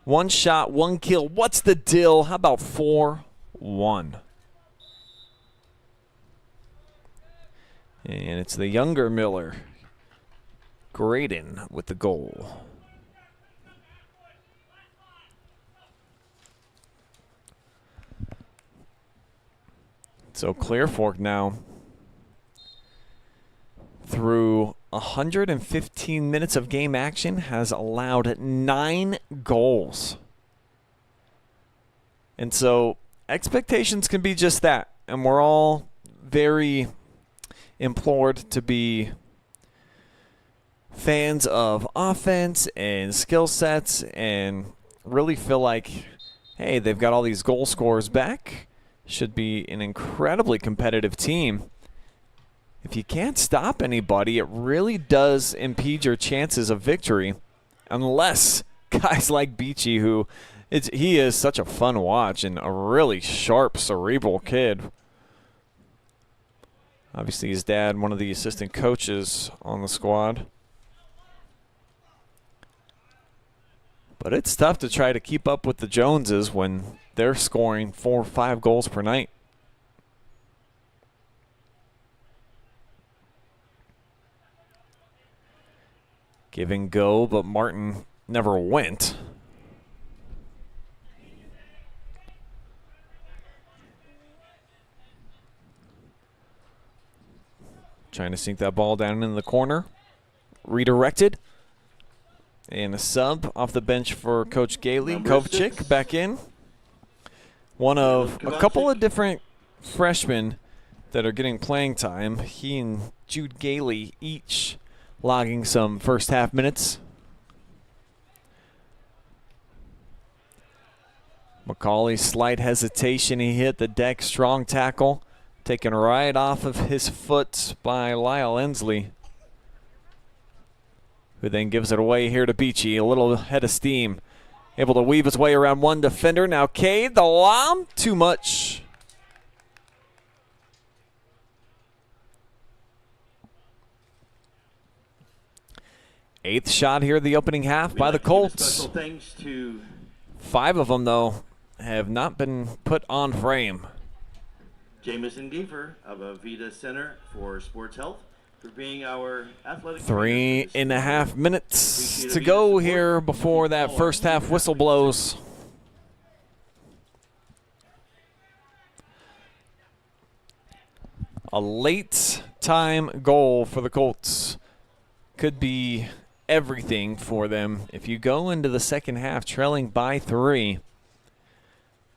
Speaker 1: One shot, one kill. What's the deal? How about 4-1? And it's the younger Miller, Graydon, with the goal. So Clear Fork now, through 115 minutes of game action, has allowed 9 goals. And so expectations can be just that. And we're all very implored to be fans of offense and skill sets and really feel like, hey, they've got all these goal scorers back. Should be an incredibly competitive team. If you can't stop anybody, it really does impede your chances of victory, unless guys like Beachy, who he is such a fun watch and a really sharp, cerebral kid. Obviously, his dad, one of the assistant coaches on the squad. But it's tough to try to keep up with the Joneses when they're scoring 4 or 5 goals per night. Give and go, but Martin never went. Trying to sink that ball down in the corner. Redirected. And a sub off the bench for Coach Gailey. Kovchik back in. One of a couple of different freshmen that are getting playing time. He and Jude Gailey each logging some first half minutes. McCauley, slight hesitation. He hit the deck, strong tackle. Taken right off of his foot by Lyle Ensley, who then gives it away here to Beachy. A little head of steam. Able to weave his way around one defender. Now Cade, the lob, too much. Eighth shot here, the opening half by the Colts.
Speaker 7: Special thanks to
Speaker 1: 5 of them, though, have not been put on frame.
Speaker 7: Jamison Giefer of Avita Center for Sports Health for being our athletic
Speaker 1: 3.5 minutes to go here before that first half whistle blows. A late time goal for the Colts could be everything for them. If you go into the second half trailing by 3,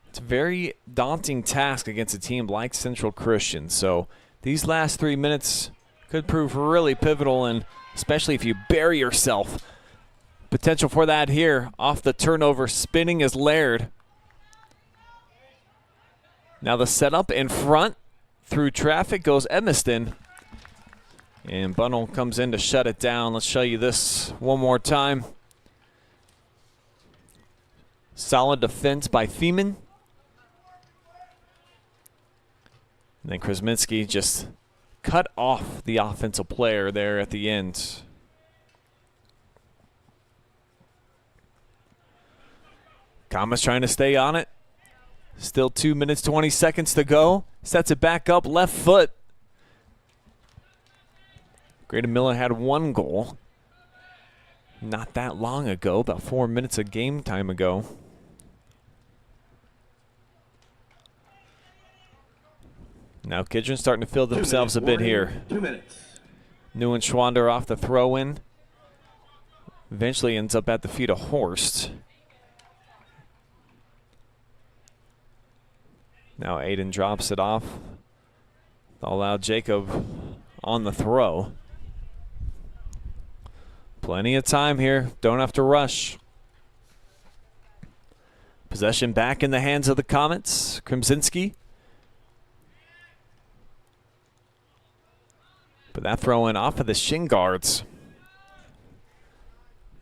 Speaker 1: it's a very daunting task against a team like Central Christian. So these last 3 minutes could prove really pivotal, and especially if you bury yourself. Potential for that here. Off the turnover, spinning is Laird. Now the setup in front. Through traffic goes Edmiston. And Bunnell comes in to shut it down. Let's show you this one more time. Solid defense by Feeman. And then Krasminski just cut off the offensive player there at the end. Comets trying to stay on it. Still 2 minutes, 20 seconds to go. Sets it back up, left foot. Grayden Miller had 1 goal not that long ago, about 4 minutes of game time ago. Now Kidron starting to feel themselves a bit here.
Speaker 7: 2 minutes.
Speaker 1: New and Schwander off the throw-in. Eventually ends up at the feet of Horst. Now Aiden drops it off. They'll allow Jacob on the throw. Plenty of time here. Don't have to rush. Possession back in the hands of the Comets. Kremzinski. But that throw in off of the shin guards.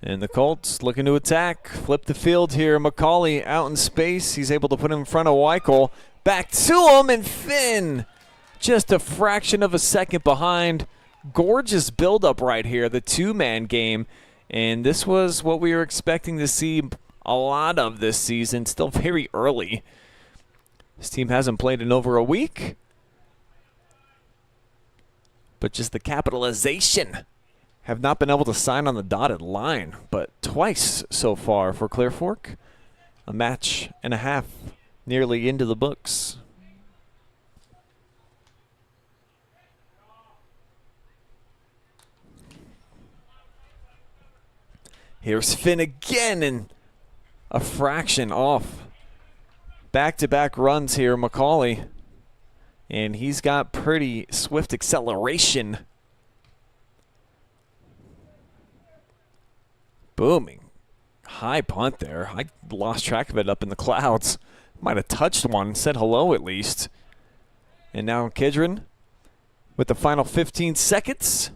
Speaker 1: And the Colts looking to attack. Flip the field here. McCauley out in space. He's able to put him in front of Weichel. Back to him, and Finn just a fraction of a second behind. Gorgeous buildup right here, the 2-man game. And this was what we were expecting to see a lot of this season. Still very early. This team hasn't played in over a week. But just the capitalization. Have not been able to sign on the dotted line, but twice so far for Clear Fork. A match and a half nearly into the books. Here's Finn again, and a fraction off. Back-to-back runs here, McCauley. And he's got pretty swift acceleration. Booming. High punt there. I lost track of it up in the clouds. Might have touched one, said hello at least. And now Kidron with the final 15 seconds.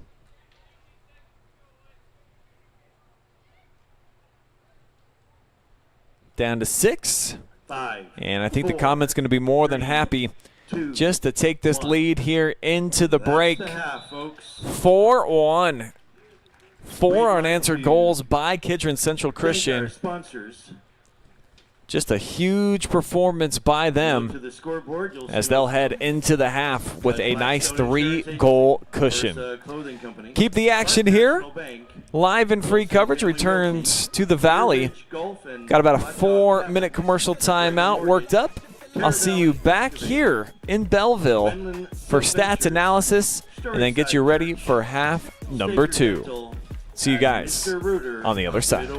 Speaker 1: Down to 6.
Speaker 7: 5.
Speaker 1: And I think the Comets going to be more than happy just to take this lead here into the break. 4-1. 4 unanswered goals by Kidron Central Christian. Just a huge performance by them as they'll head into the half with a nice 3-goal cushion. Keep the action here. Live and free coverage returns to the Valley. Got about a 4-minute commercial timeout worked up. I'll see you back here in Bellville for stats analysis and then get you ready for half number 2. See you guys on the other side.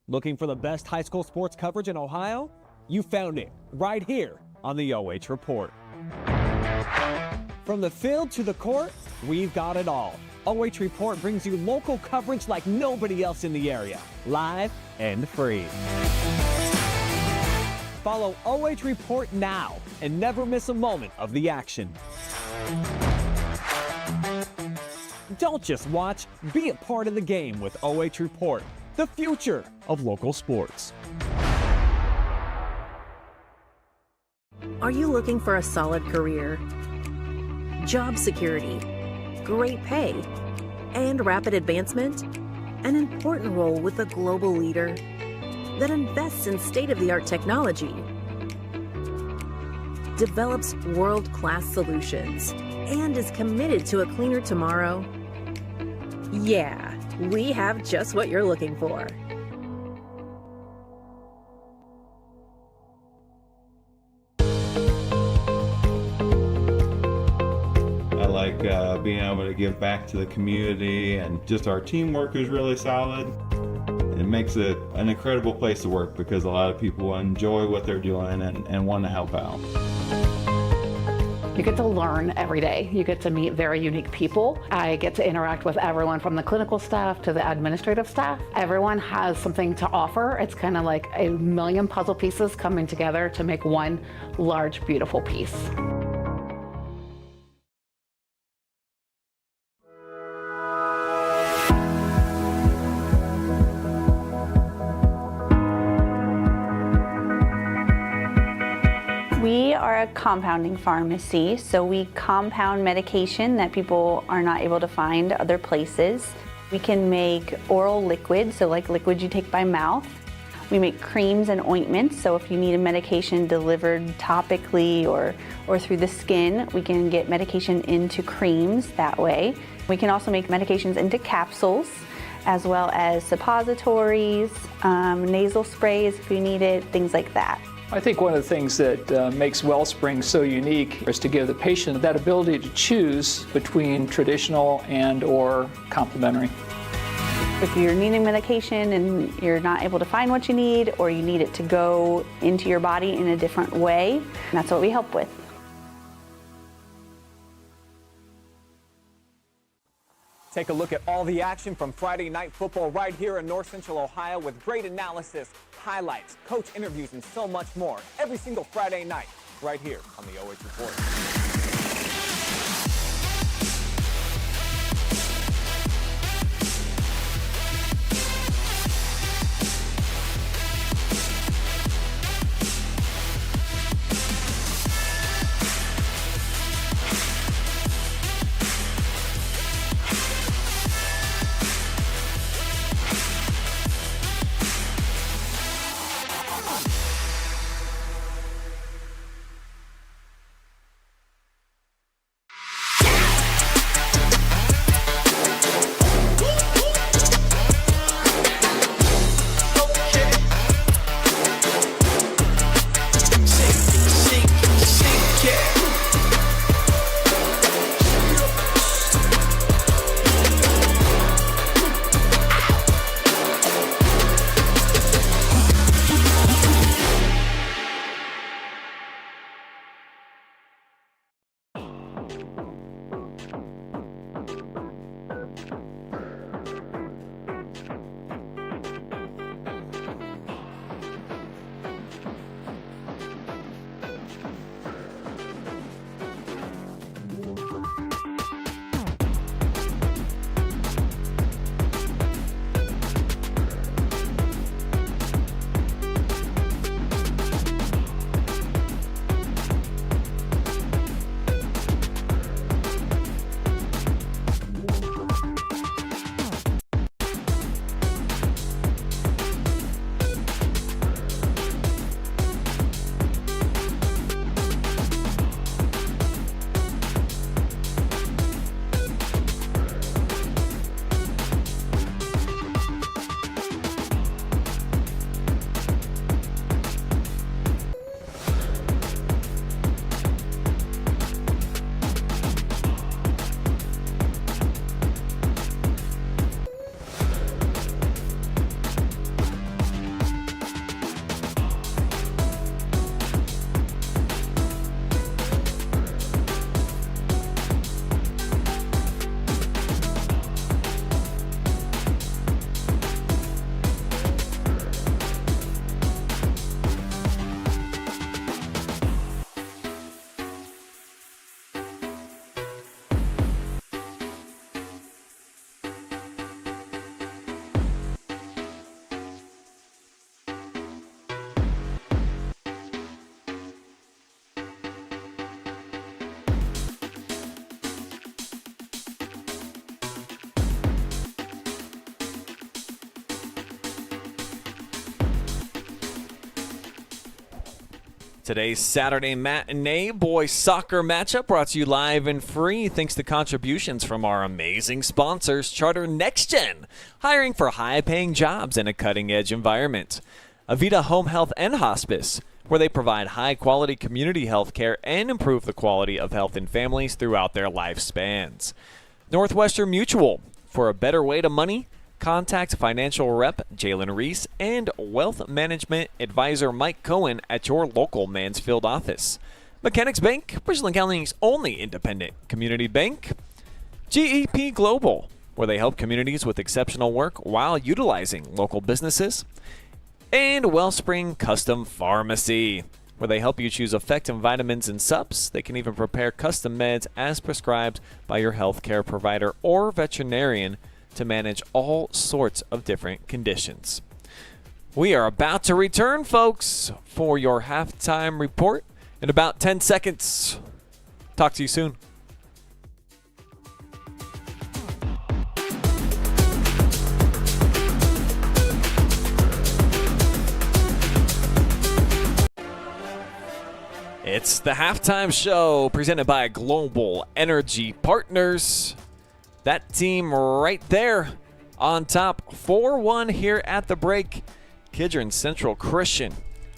Speaker 2: Looking for the best high school sports coverage in Ohio? You found it right here on the OH Report. From the field to the court, we've got it all. OH Report brings you local coverage like nobody else in the area, live and free. Follow OH Report now and never miss a moment of the action. Don't just watch, be a part of the game with OH Report, the future of local sports.
Speaker 3: Are you looking for a solid career, job security, great pay, and rapid advancement? An important role with a global leader that invests in state-of-the-art technology, develops world-class solutions, and is committed to a cleaner tomorrow? Yeah, we have just what you're looking for.
Speaker 8: I like being able to give back to the community, and just our teamwork is really solid. It makes it an incredible place to work because a lot of people enjoy what they're doing and want to help out.
Speaker 9: You get to learn every day. You get to meet very unique people. I get to interact with everyone from the clinical staff to the administrative staff. Everyone has something to offer. It's kind of like a million puzzle pieces coming together to make one large, beautiful piece.
Speaker 6: We are a compounding pharmacy, so we compound medication that people are not able to find other places. We can make oral liquids, so like liquids you take by mouth. We make creams and ointments, so if you need a medication delivered topically or through the skin, we can get medication into creams that way. We can also make medications into capsules, as well as suppositories, nasal sprays if you need it, things like that.
Speaker 10: I think one of the things that makes Wellspring so unique is to give the patient that ability to choose between traditional and or complementary.
Speaker 6: If you're needing medication and you're not able to find what you need, or you need it to go into your body in a different way, that's what we help with.
Speaker 2: Take a look at all the action from Friday Night Football right here in North Central Ohio with great analysis, highlights, coach interviews, and so much more every single Friday night right here on the OH Report.
Speaker 1: Today's Saturday matinee boys soccer matchup brought to you live and free thanks to contributions from our amazing sponsors, Charter NextGen, hiring for high-paying jobs in a cutting-edge environment. Avita Home Health and Hospice, where they provide high-quality community health care and improve the quality of health in families throughout their lifespans. Northwestern Mutual, for a better way to money. Contact financial rep Jalen Reese and wealth management advisor Mike Cohen at your local Mansfield office. Mechanics Bank, Bridgeland County's only independent community bank. GEP Global, where they help communities with exceptional work while utilizing local businesses. And Wellspring Custom Pharmacy, where they help you choose effective vitamins and subs. They can even prepare custom meds as prescribed by your healthcare provider or veterinarian to manage all sorts of different conditions. We are about to return, folks, for your halftime report in about 10 seconds. Talk to you soon. It's the halftime show presented by Global Energy Partners. That team right there on top, 4-1 here at the break. Kidron Central Christian,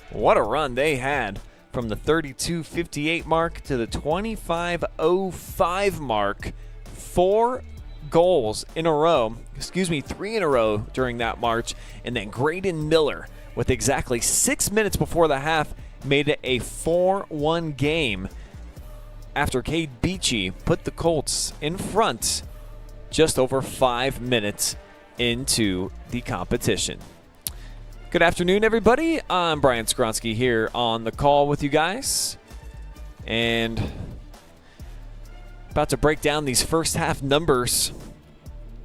Speaker 1: what a run they had from the 32:58 mark to the 25:05 mark. 3 in a row during that march. And then Graydon Miller, with exactly 6 minutes before the half, made it a 4-1 game after Cade Beachy put the Colts in front just over 5 minutes into the competition. Good afternoon, everybody. I'm Brian Skowronski here on the call with you guys. And about to break down these first half numbers,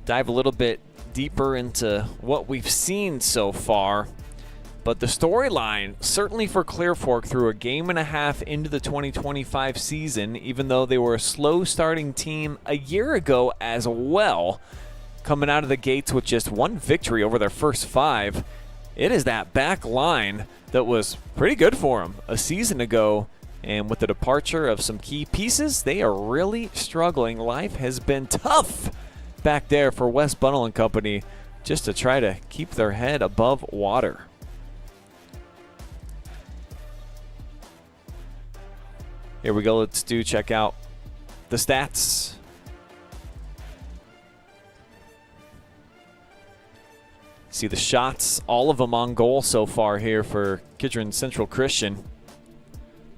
Speaker 1: dive a little bit deeper into what we've seen so far. But the storyline, certainly for Clear Fork, through a game and a half into the 2025 season, even though they were a slow starting team a year ago as well, coming out of the gates with just 1 victory over their first 5, it is that back line that was pretty good for them a season ago. And with the departure of some key pieces, they are really struggling. Life has been tough back there for Wes Bunnell and company just to try to keep their head above water. Here we go. Let's check out the stats. See the shots, all of them on goal so far here for Kidron Central Christian.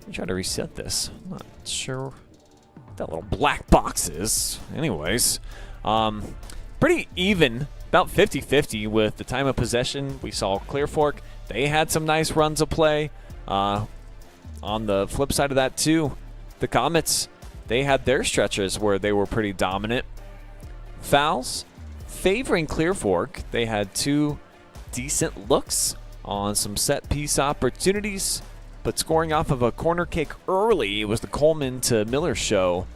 Speaker 1: Let me try to reset this. I'm not sure what that little black box is. Anyways, pretty even, about 50-50 with the time of possession. We saw Clear Fork. They had some nice runs of play. On the flip side of that, too, the Comets, they had their stretches where they were pretty dominant. Fouls favoring Clear Fork. They had 2 decent looks on some set-piece opportunities, but scoring off of a corner kick early was the Coleman to Miller show.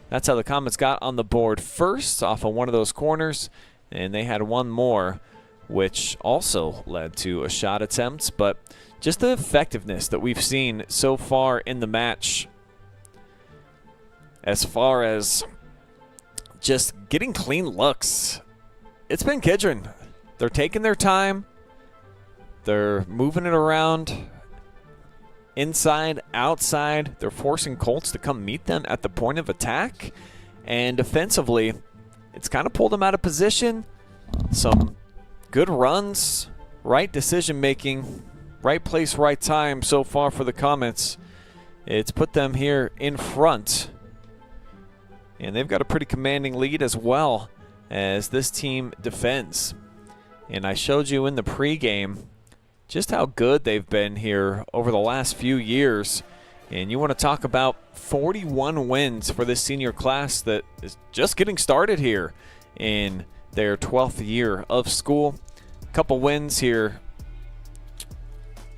Speaker 1: That's how the Comets got on the board first off of one of those corners, and they had 1 more, which also led to a shot attempt, but just the effectiveness that we've seen so far in the match as far as just getting clean looks. It's been Kidron. They're taking their time. They're moving it around inside, outside. They're forcing Colts to come meet them at the point of attack. And defensively, it's kind of pulled them out of position. Some good runs, right decision-making, right place, right time so far for the Comets. It's put them here in front. And they've got a pretty commanding lead as well as this team defends. And I showed you in the pregame just how good they've been here over the last few years. And you want to talk about 41 wins for this senior class that is just getting started here in their 12th year of school. A couple wins here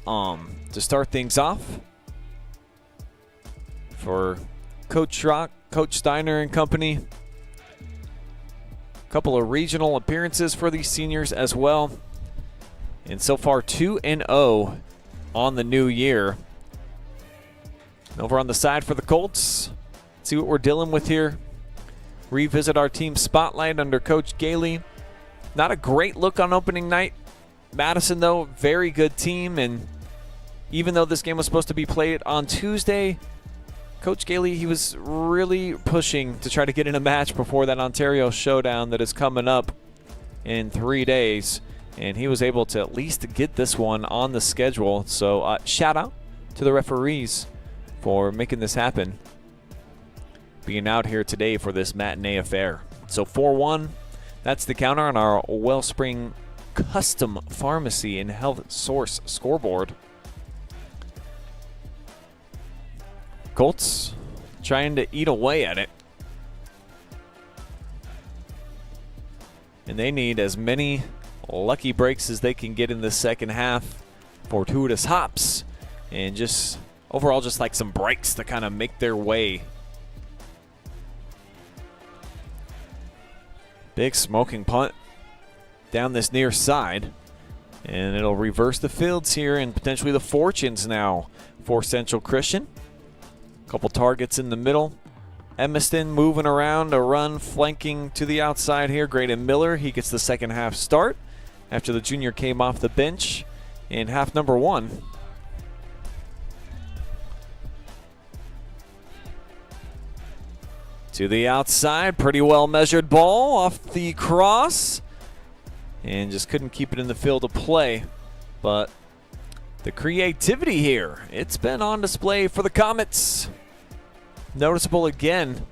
Speaker 1: to start things off for Coach Rock, Coach Steiner and company. A couple of regional appearances for these seniors as well. And so far 2-0 on the new year. Over on the side for the Colts, see what we're dealing with here. Revisit our team spotlight under Coach Gailey. Not a great look on opening night. Madison, though, very good team. And even though this game was supposed to be played on Tuesday, Coach Gailey, he was really pushing to try to get in a match before that Ontario showdown that is coming up in 3 days. And he was able to at least get this one on the schedule. So shout out to the referees for making this happen, being out here today for this matinee affair. So 4-1, that's the counter on our Wellspring Custom Pharmacy and Health Source scoreboard. Colts trying to eat away at it. And they need as many lucky breaks as they can get in the second half. Fortuitous hops and just overall just like some breaks to kind of make their way. Big smoking punt down this near side. And it'll reverse the fields here and potentially the fortunes now for Central Christian. Couple targets in the middle. Emiston moving around, a run flanking to the outside here. Graydon Miller, he gets the second half start after the junior came off the bench in half number 1. To the outside, pretty well measured ball off the cross. And just couldn't keep it in the field of play. But the creativity here, it's been on display for the Comets. Noticeable again.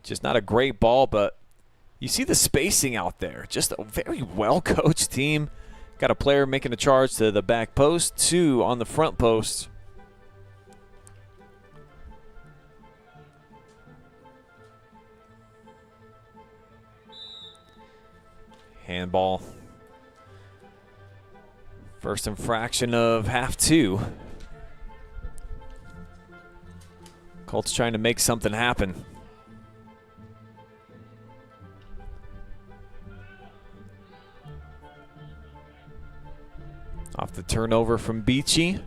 Speaker 1: Just not a great ball, but you see the spacing out there. Just a very well-coached team. Got a player making a charge to the back post, 2 on the front post. Handball. First infraction of half 2. Colts trying to make something happen. Off the turnover from Beachy.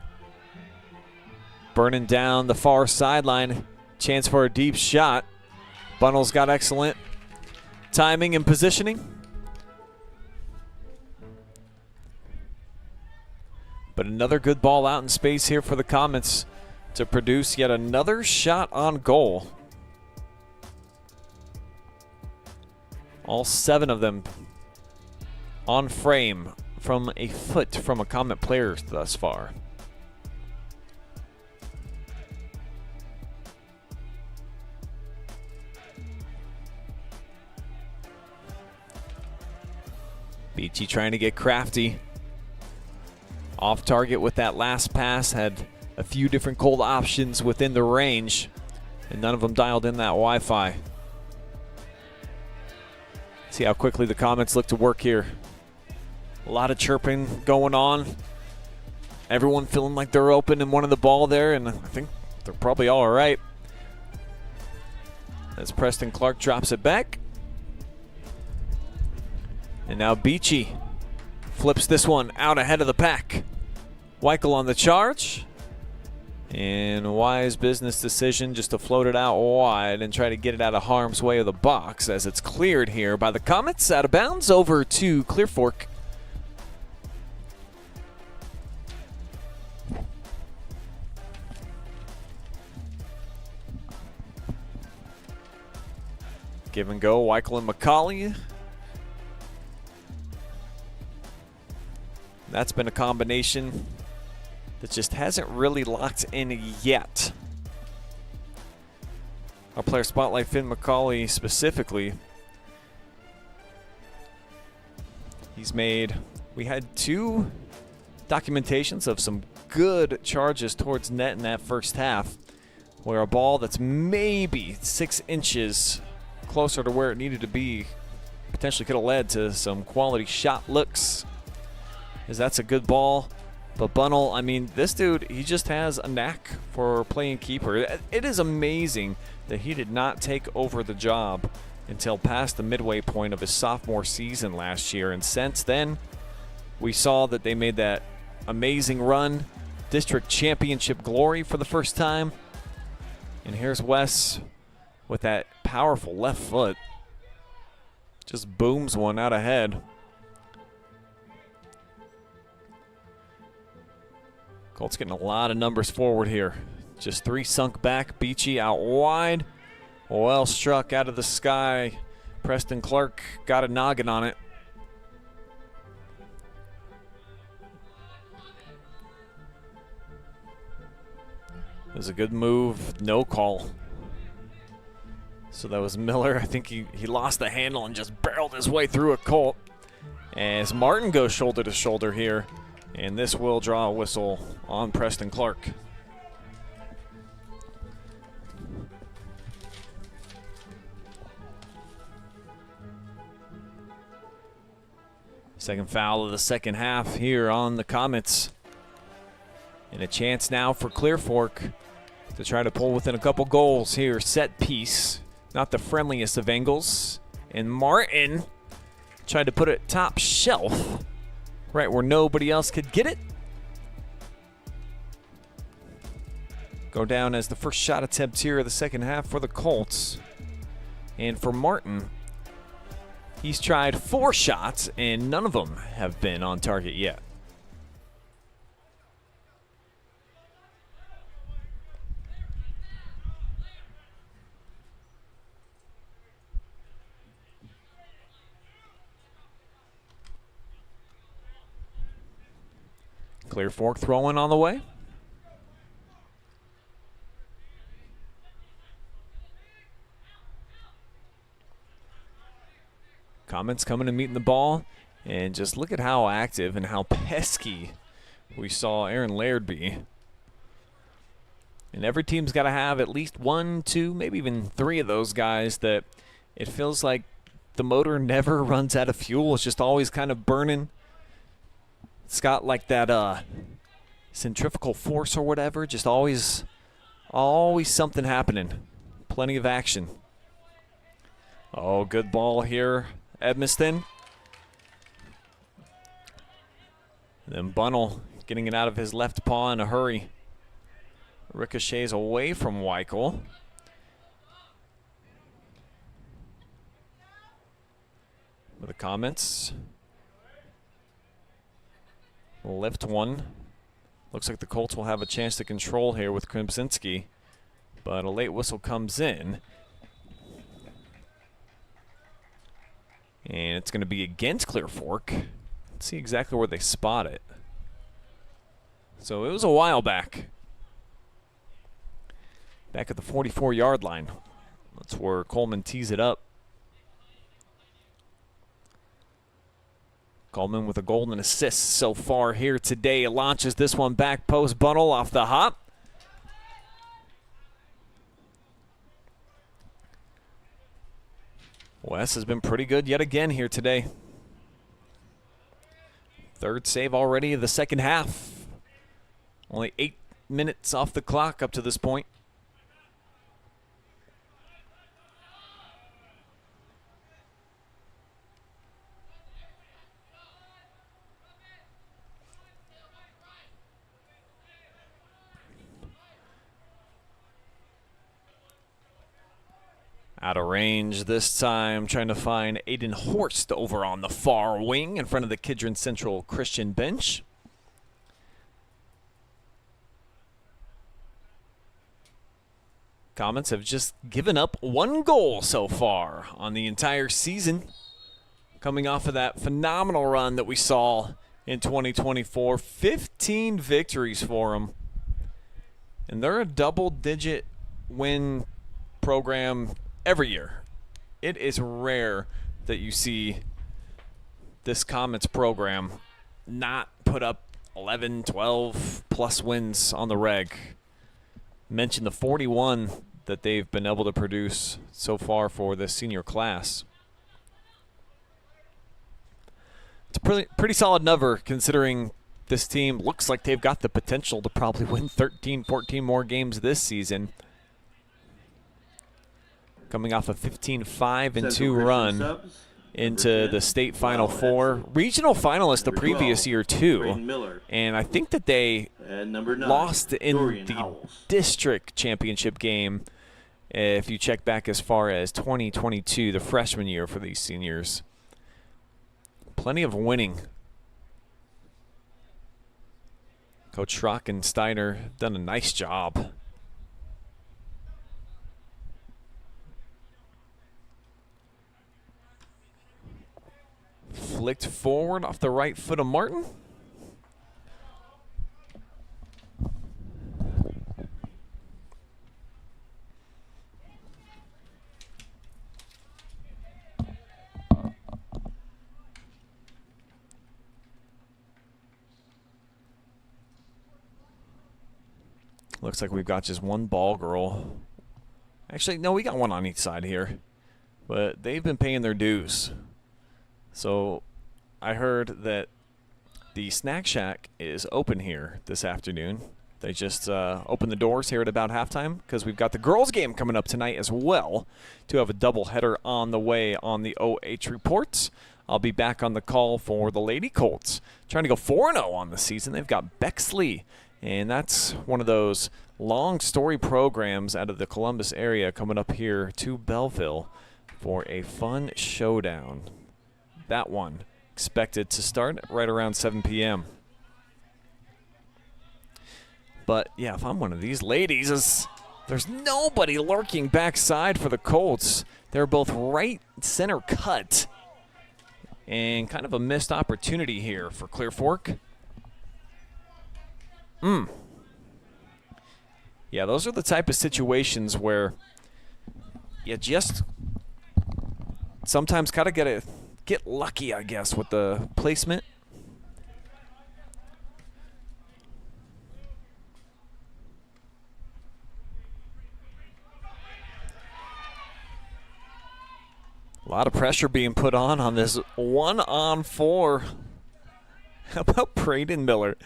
Speaker 1: Burning down the far sideline. Chance for a deep shot. Bunnell's got excellent timing and positioning. But another good ball out in space here for the Comets to produce yet another shot on goal. All 7 of them on frame from a foot from a Comet player thus far. Beachy trying to get crafty. Off target with that last pass, had a few different cold options within the range, and none of them dialed in that Wi-Fi. See how quickly the Comets look to work here. A lot of chirping going on. Everyone feeling like they're open and wanting the ball there, and I think they're probably all right. As Preston Clark drops it back. And now Beachy flips this one out ahead of the pack. Weichel on the charge. And wise business decision just to float it out wide and try to get it out of harm's way of the box as it's cleared here by the Comets. Out of bounds over to Clear Fork. Give and go, Weichel and McCauley. That's been a combination that just hasn't really locked in yet. Our player spotlight, Finn McCauley specifically. We had 2 documentations of some good charges towards net in that first half, where a ball that's maybe 6 inches closer to where it needed to be potentially could have led to some quality shot looks. As that's a good ball. But Bunnell, I mean, this dude, he just has a knack for playing keeper. It is amazing that he did not take over the job until past the midway point of his sophomore season last year. And since then, we saw that they made that amazing run district championship glory for the first time. And here's Wes with that powerful left foot. Just booms one out ahead. Colts getting a lot of numbers forward here. Just 3 sunk back. Beachy out wide. Well struck out of the sky. Preston Clark got a noggin on it. It was a good move. No call. So that was Miller. I think he lost the handle and just barreled his way through a Colt. As Martin goes shoulder to shoulder here. And this will draw a whistle on Preston Clark. Second foul of the second half here on the Comets. And a chance now for Clear Fork to try to pull within a couple goals here. Set piece. Not the friendliest of angles. And Martin tried to put it top shelf, right where nobody else could get it. Go down as the first shot attempt here of the second half for the Colts. And for Martin, he's tried 4 shots, and none of them have been on target yet. Clear Fork throwing on the way. Comets coming and meeting the ball. And just look at how active and how pesky we saw Aaron Laird be. And every team's got to have at least 1, 2, maybe even 3 of those guys that it feels like the motor never runs out of fuel. It's just always kind of burning. It's got like that centrifugal force or whatever. Just always something happening. Plenty of action. Oh, good ball here, Edmiston. And then Bunnell getting it out of his left paw in a hurry. Ricochets away from Weichel. With the Comets. Lift one. Looks like the Colts will have a chance to control here with Krimczynski. But a late whistle comes in. And it's going to be against Clear Fork. Let's see exactly where they spot it. So it was a while back. Back at the 44-yard line. That's where Coleman tees it up. Coleman with a golden assist so far here today. Launches this one back post. Bunnell off the hop. Wes has been pretty good yet again here today. 3rd save already of the second half. Only 8 minutes off the clock up to this point. Out of range this time, trying to find Aiden Horst over on the far wing in front of the Kidron Central Christian bench. Comets have just given up 1 goal so far on the entire season. Coming off of that phenomenal run that we saw in 2024. 15 victories for them. And they're a double-digit win program every year. It is rare that you see this Comets program not put up 11, 12 plus wins on the reg. Mention the 41 that they've been able to produce so far for this senior class. It's a pretty solid number considering this team looks like they've got the potential to probably win 13, 14 more games this season. Coming off a 15-5-2 run. into the state Final Four. Regional finalist the previous year, too. And I think that they lost in the district championship game, if you check back as far as 2022, the freshman year for these seniors. Plenty of winning. Coach Schrock and Steiner have done a nice job. Flicked forward off the right foot of Martin. Looks like we've got just one ball girl. Actually, no, we got one on each side here. But they've been paying their dues. So I heard that the Snack Shack is open here this afternoon. They just opened the doors here at about halftime because we've got the girls' game coming up tonight as well to have a doubleheader on the way on the OH Reports. I'll be back on the call for the Lady Colts, trying to go 4-0 on the season. They've got Bexley, and that's one of those long story programs out of the Columbus area coming up here to Bellville for a fun showdown. That one expected to start right around 7 p.m. But, yeah, if I'm one of these ladies, there's nobody lurking backside for the Colts. They're both right center cut. And kind of a missed opportunity here for Clear Fork. Yeah, those are the type of situations where you just sometimes kind of get lucky, I guess, with the placement. A lot of pressure being put on this 1-on-4. How about Braden Miller?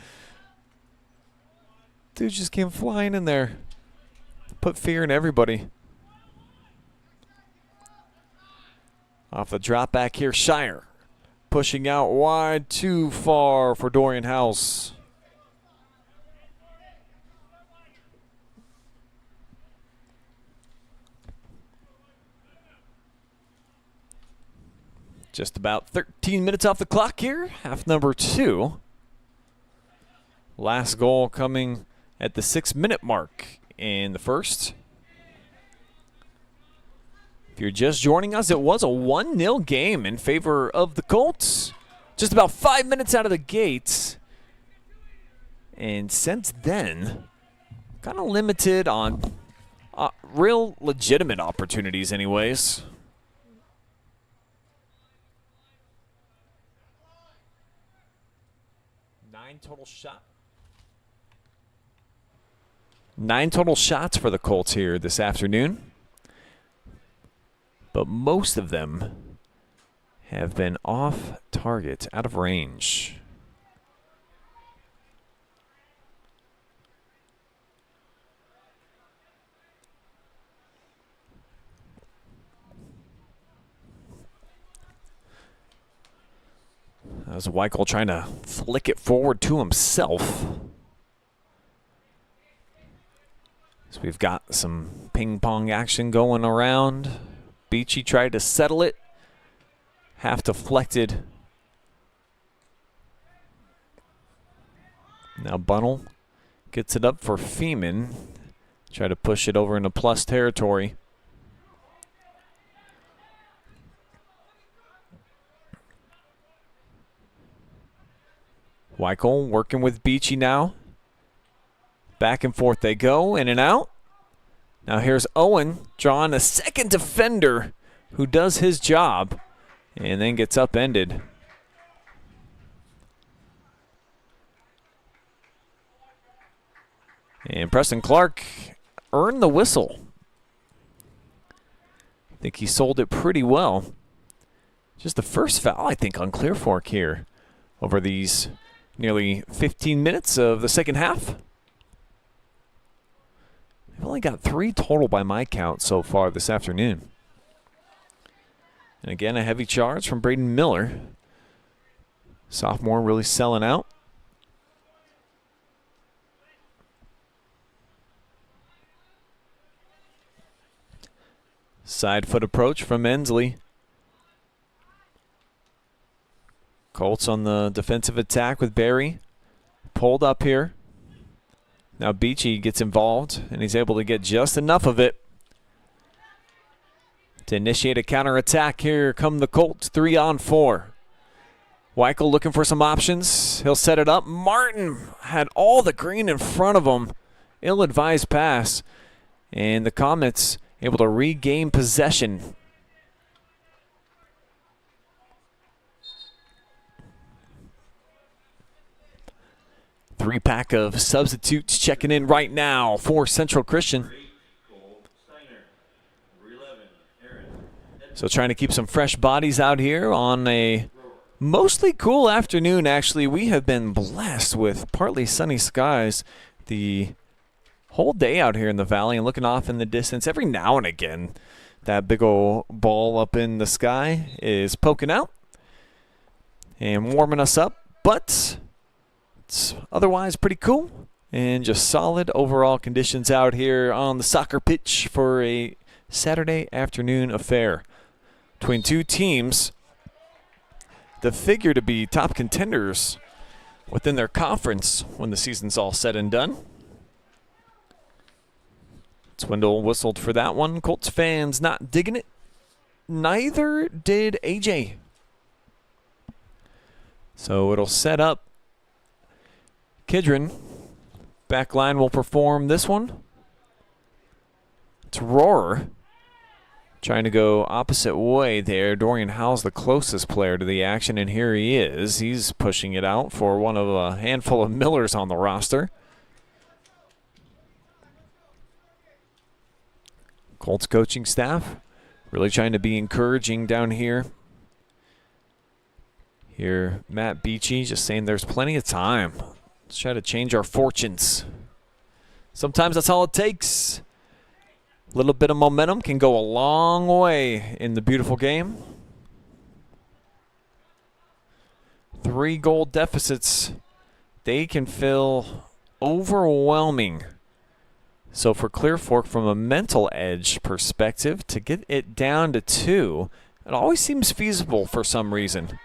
Speaker 1: Dude just came flying in there. Put fear in everybody. Off the drop back here, Shire. Pushing out wide, too far for Dorian House. Just about 13 minutes off the clock here. Half number 2. Last goal coming at the 6-minute mark in the first. If you're just joining us, it was a 1-0 game in favor of the Colts. Just about 5 minutes out of the gates. And since then, kind of limited on real legitimate opportunities anyways. 9 total shots for the Colts here this afternoon. But most of them have been off target, out of range. That was Weichel trying to flick it forward to himself. So we've got some ping pong action going around. Beachy tried to settle it. Half deflected. Now Bunnell gets it up for Feeman. Try to push it over into plus territory. Weichel working with Beachy now. Back and forth they go, in and out. Now here's Owen drawing a second defender who does his job and then gets upended. And Preston Clark earned the whistle. I think he sold it pretty well. Just the first foul, I think, on Clear Fork here over these nearly 15 minutes of the second half. They've only got 3 total by my count so far this afternoon. And again, a heavy charge from Braden Miller. Sophomore really selling out. Side foot approach from Ensley. Colts on the defensive attack with Barry. Pulled up here. Now Beachy gets involved, and he's able to get just enough of it to initiate a counterattack. Here come the Colts, 3-on-4. Weichel looking for some options. He'll set it up. Martin had all the green in front of him. Ill-advised pass. And the Comets able to regain possession. Three-pack of substitutes checking in right now for Central Christian. So trying to keep some fresh bodies out here on a mostly cool afternoon, actually. We have been blessed with partly sunny skies the whole day out here in the valley, and looking off in the distance every now and again, that big old ball up in the sky is poking out and warming us up, but it's otherwise pretty cool and just solid overall conditions out here on the soccer pitch for a Saturday afternoon affair between two teams that figure to be top contenders within their conference when the season's all said and done. Swindle whistled for that one. Colts fans not digging it. Neither did AJ. So it'll set up. Kidron, back line will perform this one. It's Rohrer trying to go opposite way there. Dorian Howell's the closest player to the action, and here he is. He's pushing it out for one of a handful of Millers on the roster. Colts coaching staff really trying to be encouraging down here. Here, Matt Beachy just saying there's plenty of time. Let's try to change our fortunes. Sometimes that's all it takes. A little bit of momentum can go a long way in the beautiful game. 3 goal deficits, they can feel overwhelming. So for Clear Fork, from a mental edge perspective, to get it down to 2, it always seems feasible for some reason.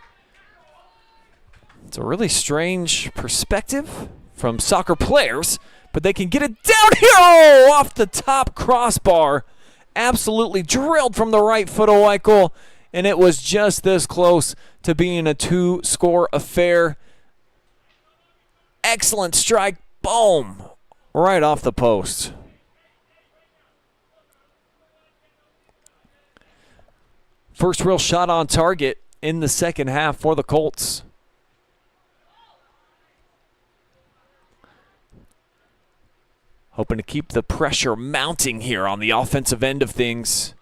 Speaker 1: It's a really strange perspective from soccer players, but they can get it down here, oh, off the top crossbar. Absolutely drilled from the right foot of Weichel, and it was just this close to being a 2-score affair. Excellent strike, boom, right off the post. First real shot on target in the second half for the Colts. Hoping to keep the pressure mounting here on the offensive end of things.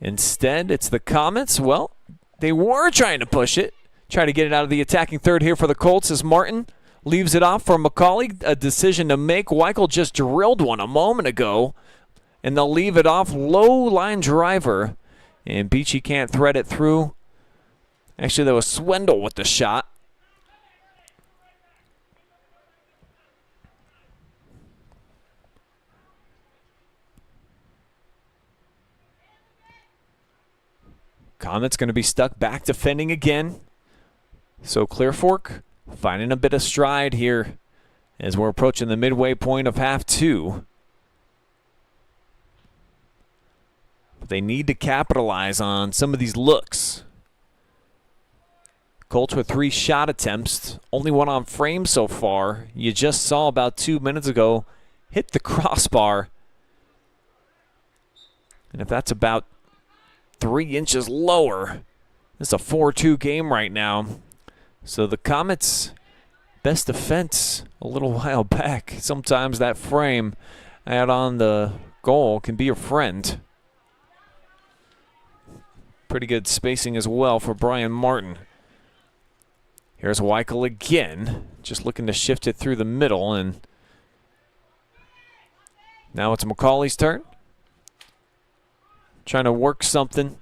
Speaker 1: Instead, it's the Comets. Well, they were trying to push it. Trying to get it out of the attacking third here for the Colts as Martin leaves it off for McCauley. A decision to make. Weichel just drilled one a moment ago, and they'll leave it off. Low line driver, and Beachy can't thread it through. Actually, there was Swindle with the shot. Comets going to be stuck back defending again. So Clear Fork finding a bit of stride here as we're approaching the midway point of half 2. But they need to capitalize on some of these looks. Colts with 3 shot attempts, only one on frame so far. You just saw about 2 minutes ago hit the crossbar. And if that's about 3 inches lower, it's a 4-2 game right now. So the Comets' best defense a little while back. Sometimes that frame out on the goal can be a friend. Pretty good spacing as well for Brian Martin. Here's Weichel again, just looking to shift it through the middle, and now it's McCauley's turn. Trying to work something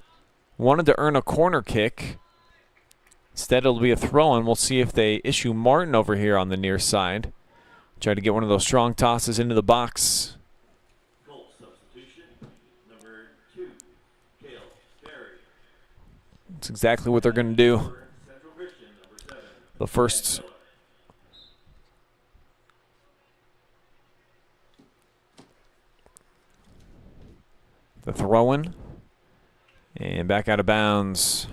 Speaker 1: wanted to earn a corner kick. Instead, it'll be a throw-in. We'll see if they issue Martin over here on the near side. Try to get one of those strong tosses into the box.
Speaker 7: Colts substitution, number 2, Kale Berry.
Speaker 1: That's exactly what they're going to do.
Speaker 7: Central Christian, number 7.
Speaker 1: The first. The throw-in. And back out of bounds.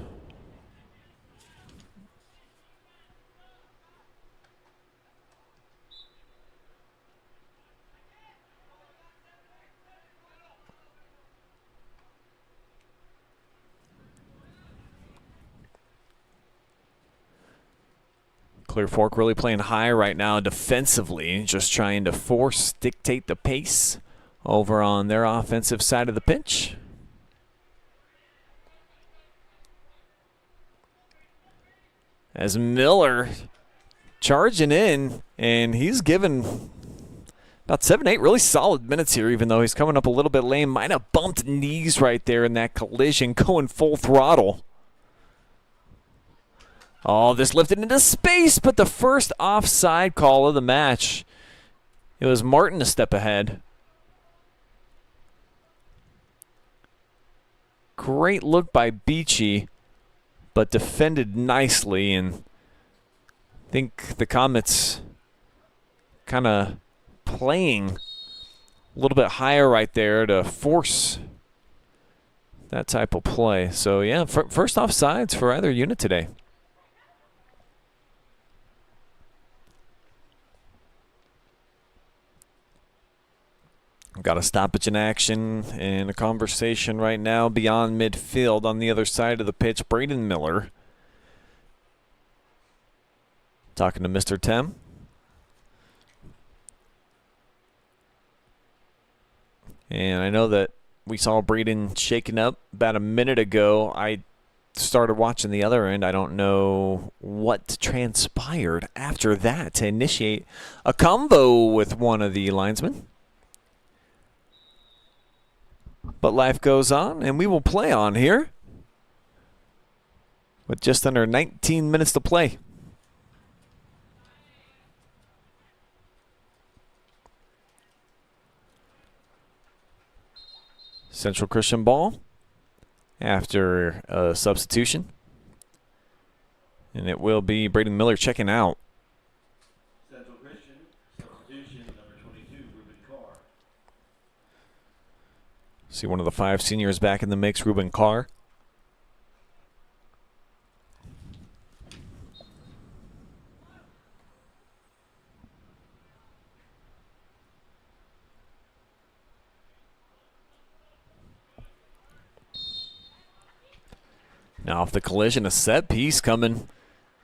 Speaker 1: Clear Fork really playing high right now defensively, just trying to dictate the pace over on their offensive side of the pitch. As Miller charging in, and he's given about 7-8 really solid minutes here, even though he's coming up a little bit lame. Might have bumped knees right there in that collision, going full throttle. Oh, this lifted into space, but the first offside call of the match. It was Martin a step ahead. Great look by Beachy, but defended nicely, and I think the Comets kind of playing a little bit higher right there to force that type of play. So, yeah, first offsides for either unit today. Got a stoppage in action and a conversation right now beyond midfield on the other side of the pitch. Braden Miller talking to Mr. Tem. And I know that we saw Braden shaken up about a minute ago. I started watching the other end. I don't know what transpired after that to initiate a combo with one of the linesmen. But life goes on, and we will play on here with just under 19 minutes to play. Central Christian ball after a substitution. And it will be Braden Miller checking out.
Speaker 7: Central Christian, substitution number 22, Ruben Carr.
Speaker 1: See one of the 5 seniors back in the mix, Ruben Carr. Now off the collision, a set piece coming,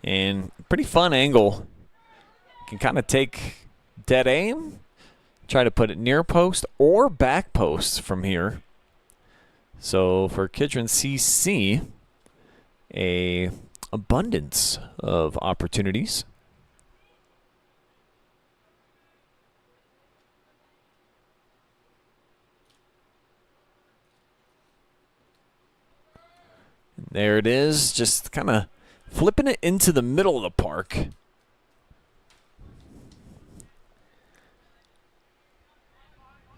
Speaker 1: and pretty fun angle. Can kind of take dead aim, try to put it near post or back post from here. So for Kidron CC, a abundance of opportunities. There it is, just kind of flipping it into the middle of the park.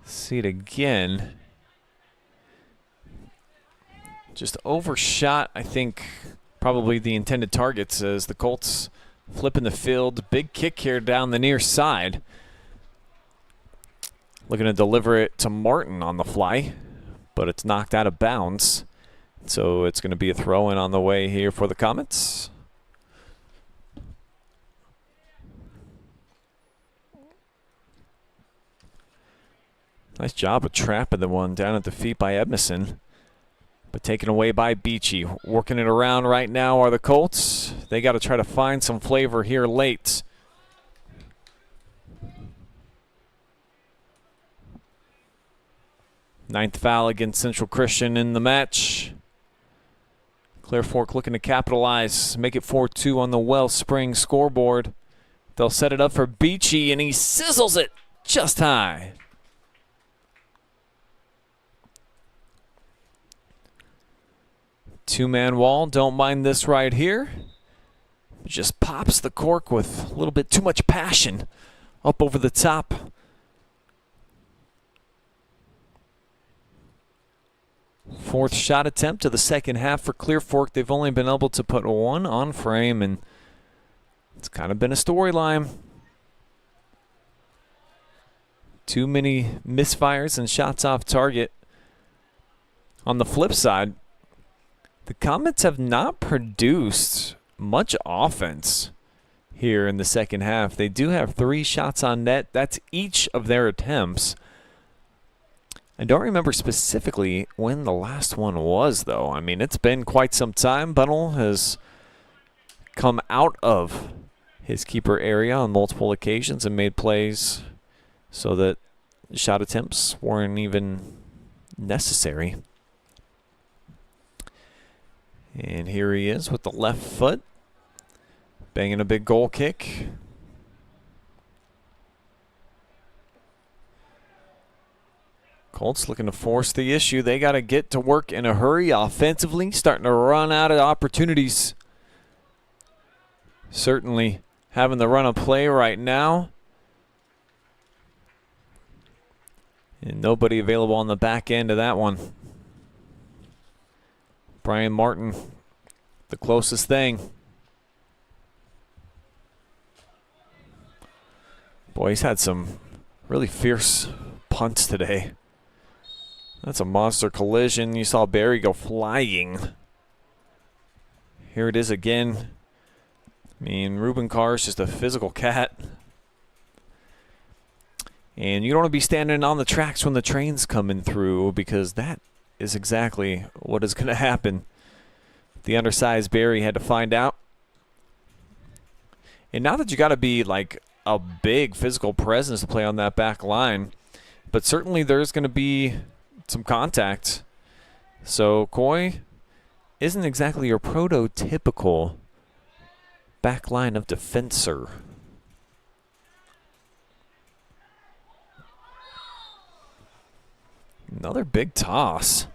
Speaker 1: See it again. Just overshot, I think, probably the intended targets as the Colts flipping the field. Big kick here down the near side. Looking to deliver it to Martin on the fly, but it's knocked out of bounds. So it's going to be a throw-in on the way here for the Comets. Nice job of trapping the one down at the feet by Edmondson. But taken away by Beachy. Working it around right now are the Colts. They got to try to find some flavor here late. Ninth foul against Central Christian in the match. Clear Fork looking to capitalize, make it 4-2 on the Wellspring scoreboard. They'll set it up for Beachy, and he sizzles it just high. Two-man wall. Don't mind this right here. Just pops the cork with a little bit too much passion up over the top. Fourth shot attempt to the second half for Clear Fork. They've only been able to put one on frame, and it's kind of been a storyline. Too many misfires and shots off target. On the flip side, the Comets have not produced much offense here in the second half. They do have 3 shots on net. That's each of their attempts. I don't remember specifically when the last one was, though. I mean, it's been quite some time. Bunnell has come out of his keeper area on multiple occasions and made plays so that shot attempts weren't even necessary. And here he is with the left foot, banging a big goal kick. Colts looking to force the issue. They got to get to work in a hurry offensively, starting to run out of opportunities. Certainly having the run of play right now. And nobody available on the back end of that one. Brian Martin, the closest thing. Boy, he's had some really fierce punts today. That's a monster collision. You saw Barry go flying. Here it is again. I mean, Ruben Carr is just a physical cat. And you don't want to be standing on the tracks when the train's coming through, because that is exactly what is going to happen. The undersized Barry had to find out. And not that you got to be like a big physical presence to play on that back line, but certainly there's going to be some contact. So Coy isn't exactly your prototypical back line of defenser. Another big toss.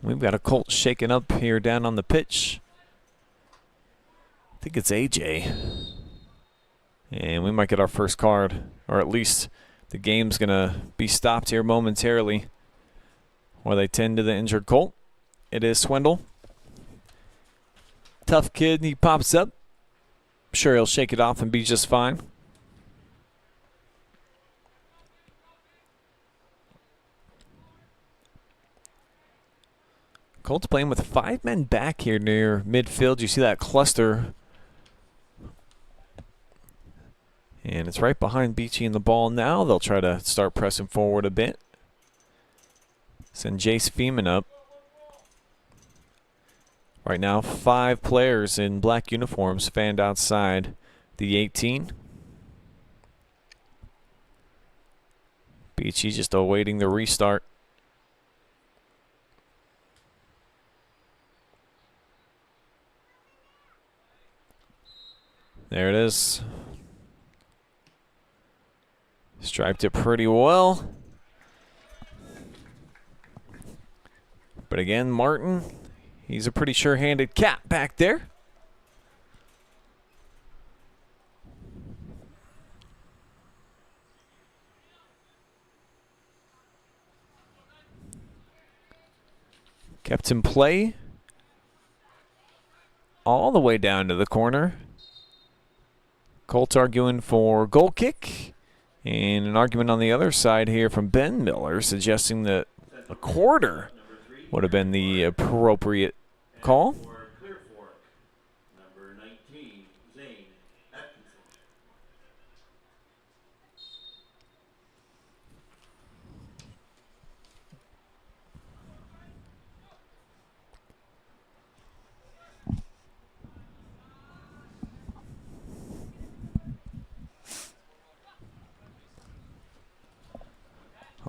Speaker 1: We've got a Colt shaking up here down on the pitch. I think it's AJ. And we might get our first card, or at least the game's going to be stopped here momentarily while they tend to the injured Colt. It is Swindle. Tough kid, he pops up. I'm sure he'll shake it off and be just fine. Colts playing with 5 men back here near midfield. You see that cluster. And it's right behind Beachy in the ball now. They'll try to start pressing forward a bit. Send Jace Feeman up. Right now, 5 players in black uniforms fanned outside the 18. Beachy just awaiting the restart. There it is. Striped it pretty well. But again, Martin, he's a pretty sure-handed cat back there. Kept in play all the way down to the corner. Colts arguing for goal kick. And an argument on the other side here from Ben Miller suggesting that a quarter would have been the appropriate call.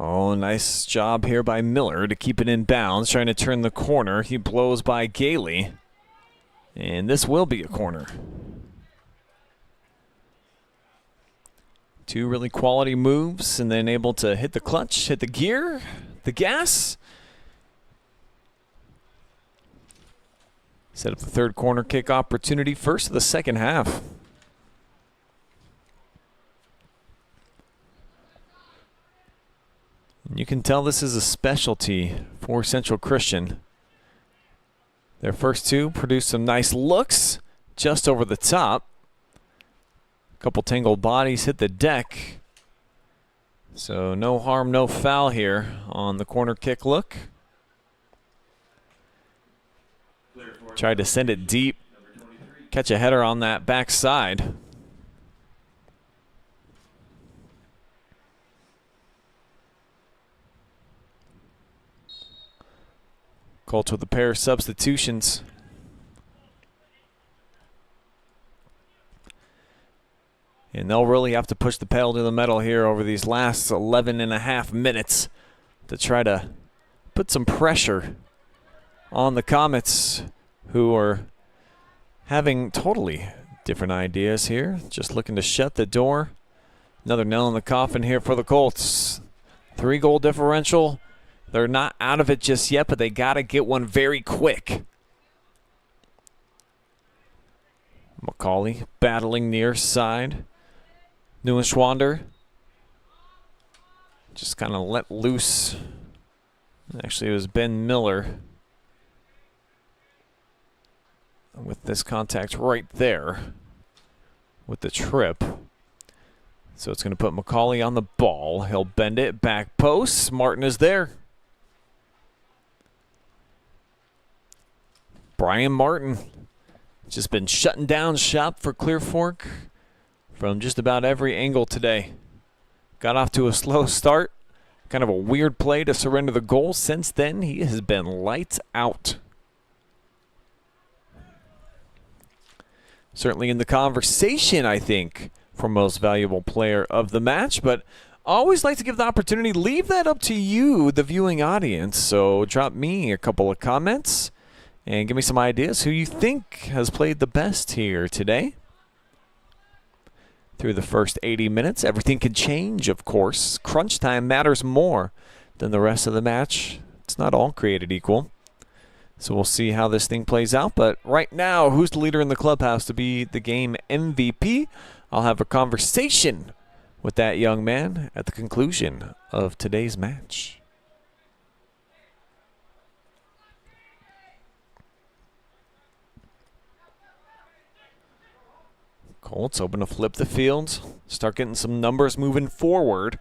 Speaker 1: Oh, nice job here by Miller to keep it in bounds, trying to turn the corner. He blows by Gailey, and this will be a corner. 2 really quality moves, and then able to hit the clutch, hit the gear, the gas, Set up the third corner kick opportunity, first of the second half. And you can tell this is a specialty for Central Christian. Their first two produced some nice looks just over the top. A couple tangled bodies hit the deck. So no harm, no foul here on the corner kick look. Tried to send it deep, catch a header on that backside. Colts with a pair of substitutions. And they'll really have to push the pedal to the metal here over these last 11 and a half minutes to try to put some pressure on the Comets, who are having totally different ideas here. Just looking to shut the door. Another nail in the coffin here for the Colts. 3-goal differential. They're not out of it just yet, but they got to get one very quick. McCauley battling near side. Neuenschwander just kind of let loose. Actually, it was Ben Miller with this contact right there with the trip. So it's going to put McCauley on the ball. He'll bend it, back post. Martin is there. Brian Martin just been shutting down shop for Clear Fork from just about every angle today. Got off to a slow start. Kind of a weird play to surrender the goal. Since then, he has been lights out. Certainly in the conversation, I think, for most valuable player of the match, but I always like to give the opportunity, leave that up to you, the viewing audience. So drop me a couple of comments and give me some ideas who you think has played the best here today. Through the first 80 minutes, everything can change, of course. Crunch time matters more than the rest of the match. It's not all created equal. So we'll see how this thing plays out. But right now, who's the leader in the clubhouse to be the game MVP? I'll have a conversation with that young man at the conclusion of today's match. Colts hoping to flip the field, start getting some numbers moving forward.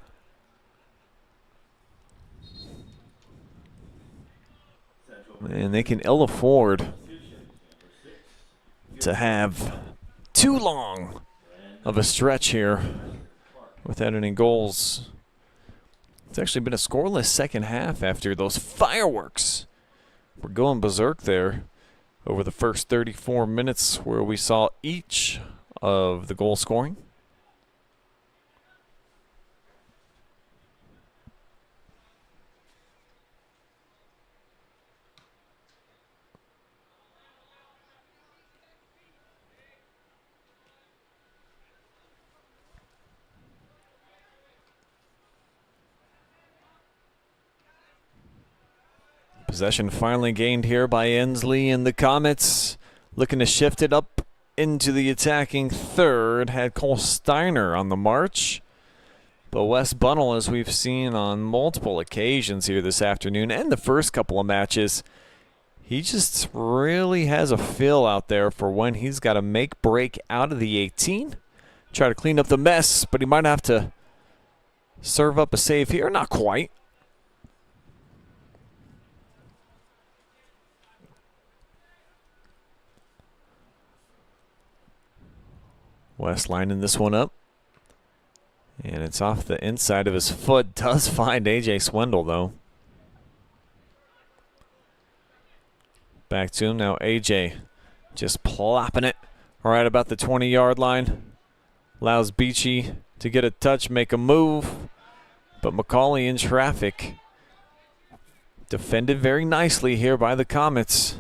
Speaker 1: And they can ill afford to have too long of a stretch here without any goals. It's actually been a scoreless second half after those fireworks were going berserk there over the first 34 minutes, where we saw each of the goal scoring. Possession finally gained here by Ensley, and the Comets looking to shift it up into the attacking third. Had Cole Steiner on the march. But Wes Bunnell, as we've seen on multiple occasions here this afternoon and the first couple of matches, he just really has a feel out there for when he's got to make break out of the 18. Try to clean up the mess, but he might have to serve up a save here. Not quite. West lining this one up. And it's off the inside of his foot. Does find A.J. Swindle, though. Back to him now. A.J. just plopping it right about the 20-yard line. Allows Beachy to get a touch, make a move. But McCauley in traffic. Defended very nicely here by the Comets.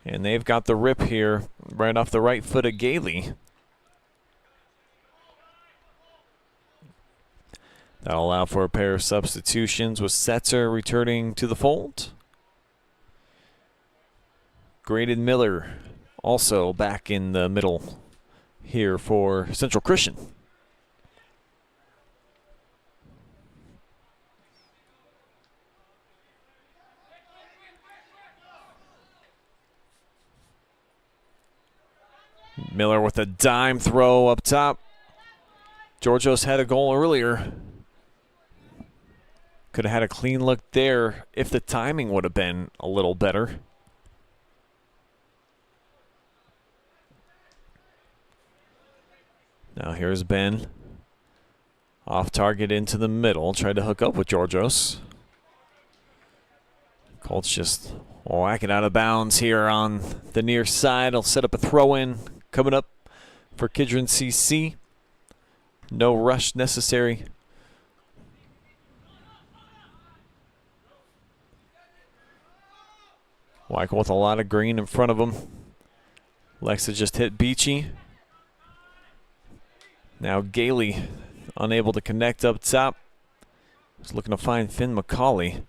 Speaker 1: And they've got the rip here right off the right foot of Gailey. That'll allow for a pair of substitutions with Setzer returning to the fold. Graydon Miller also back in the middle here for Central Christian. Miller with a dime throw up top. Georgios had a goal earlier. Could have had a clean look there if the timing would have been a little better. Now here's Ben. Off target into the middle. Tried to hook up with Georgios. Colts just whacking out of bounds here on the near side. I'll set up a throw-in coming up for Kidron CC. No rush necessary. Weichel with a lot of green in front of him. Lexa just hit Beachy. Now Gailey unable to connect up top. Just looking to find Finn McCauley.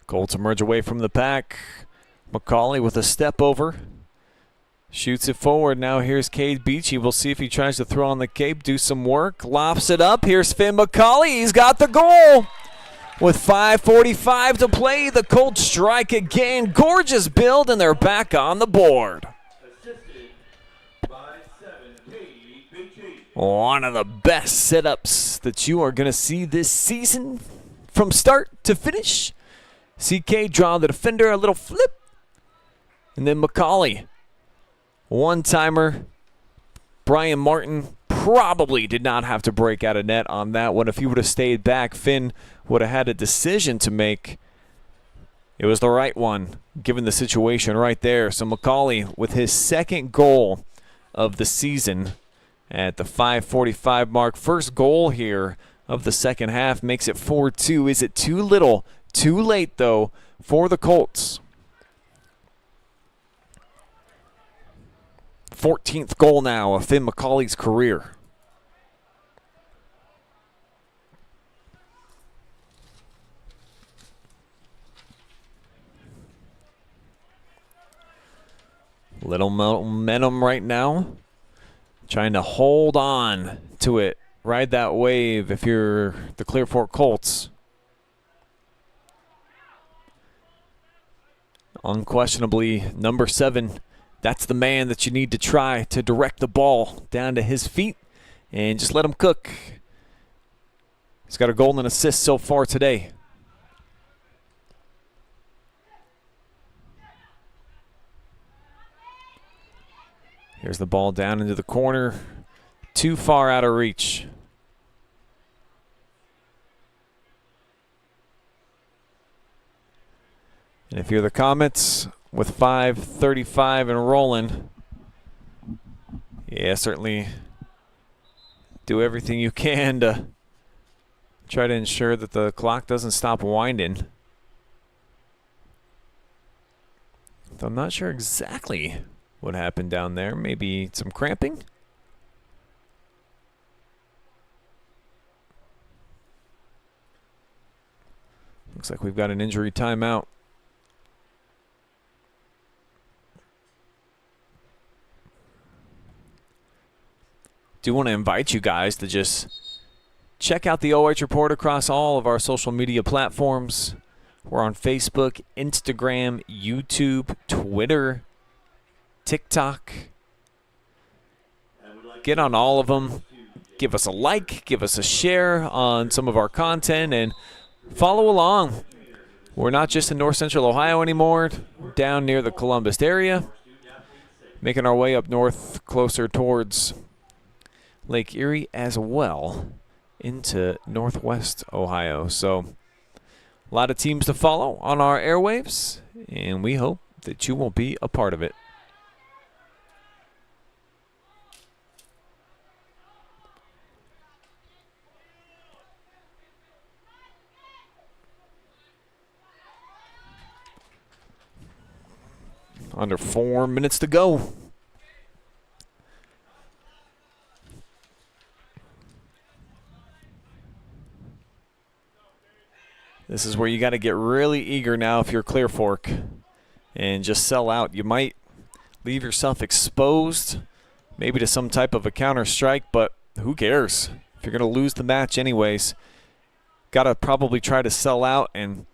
Speaker 1: Colts emerge away from the pack. McCauley with a step over. Shoots it forward. Now here's Cade Beachy. We'll see if he tries to throw on the cape, do some work. Lofts it up. Here's Finn McCauley. He's got the goal. With 5:45 to play, the Colts strike again. Gorgeous build, and they're back on the board. One of the best setups that you are going to see this season from start to finish. CK draw the defender, a little flip. And then McCauley. One-timer. Brian Martin probably did not have to break out of net on that one. If he would have stayed back, Finn would have had a decision to make. It was the right one, given the situation right there. So McCauley with his second goal of the season at the 5:45 mark. First goal here of the second half makes it 4-2. Is it too little? Too late, though, for the Colts. 14th goal now of Finn McCauley's career. Little momentum right now. Trying to hold on to it. Ride that wave if you're the Clearfork Colts. Unquestionably, number 7, that's the man that you need to try to direct the ball down to his feet and just let him cook. He's got a goal and an assist so far today. Here's the ball down into the corner. Too far out of reach. And if you're the Comets with 5:35 and rolling, yeah, certainly do everything you can to try to ensure that the clock doesn't stop winding. Though I'm not sure exactly what happened down there. Maybe some cramping? Looks like we've got an injury timeout. Do want to invite you guys to just check out the OH Report across all of our social media platforms. We're on Facebook, Instagram, YouTube, Twitter, TikTok. Get on all of them. Give us a like, give us a share on some of our content, and follow along. We're not just in North Central Ohio anymore, down near the Columbus area, making our way up north closer towards Lake Erie as well into Northwest Ohio. So a lot of teams to follow on our airwaves, and we hope that you will be a part of it. Under 4 minutes to go. This is where you got to get really eager now if you're Clear Fork and just sell out. You might leave yourself exposed maybe to some type of a counter strike, but who cares? If you're going to lose the match anyways, got to probably try to sell out. And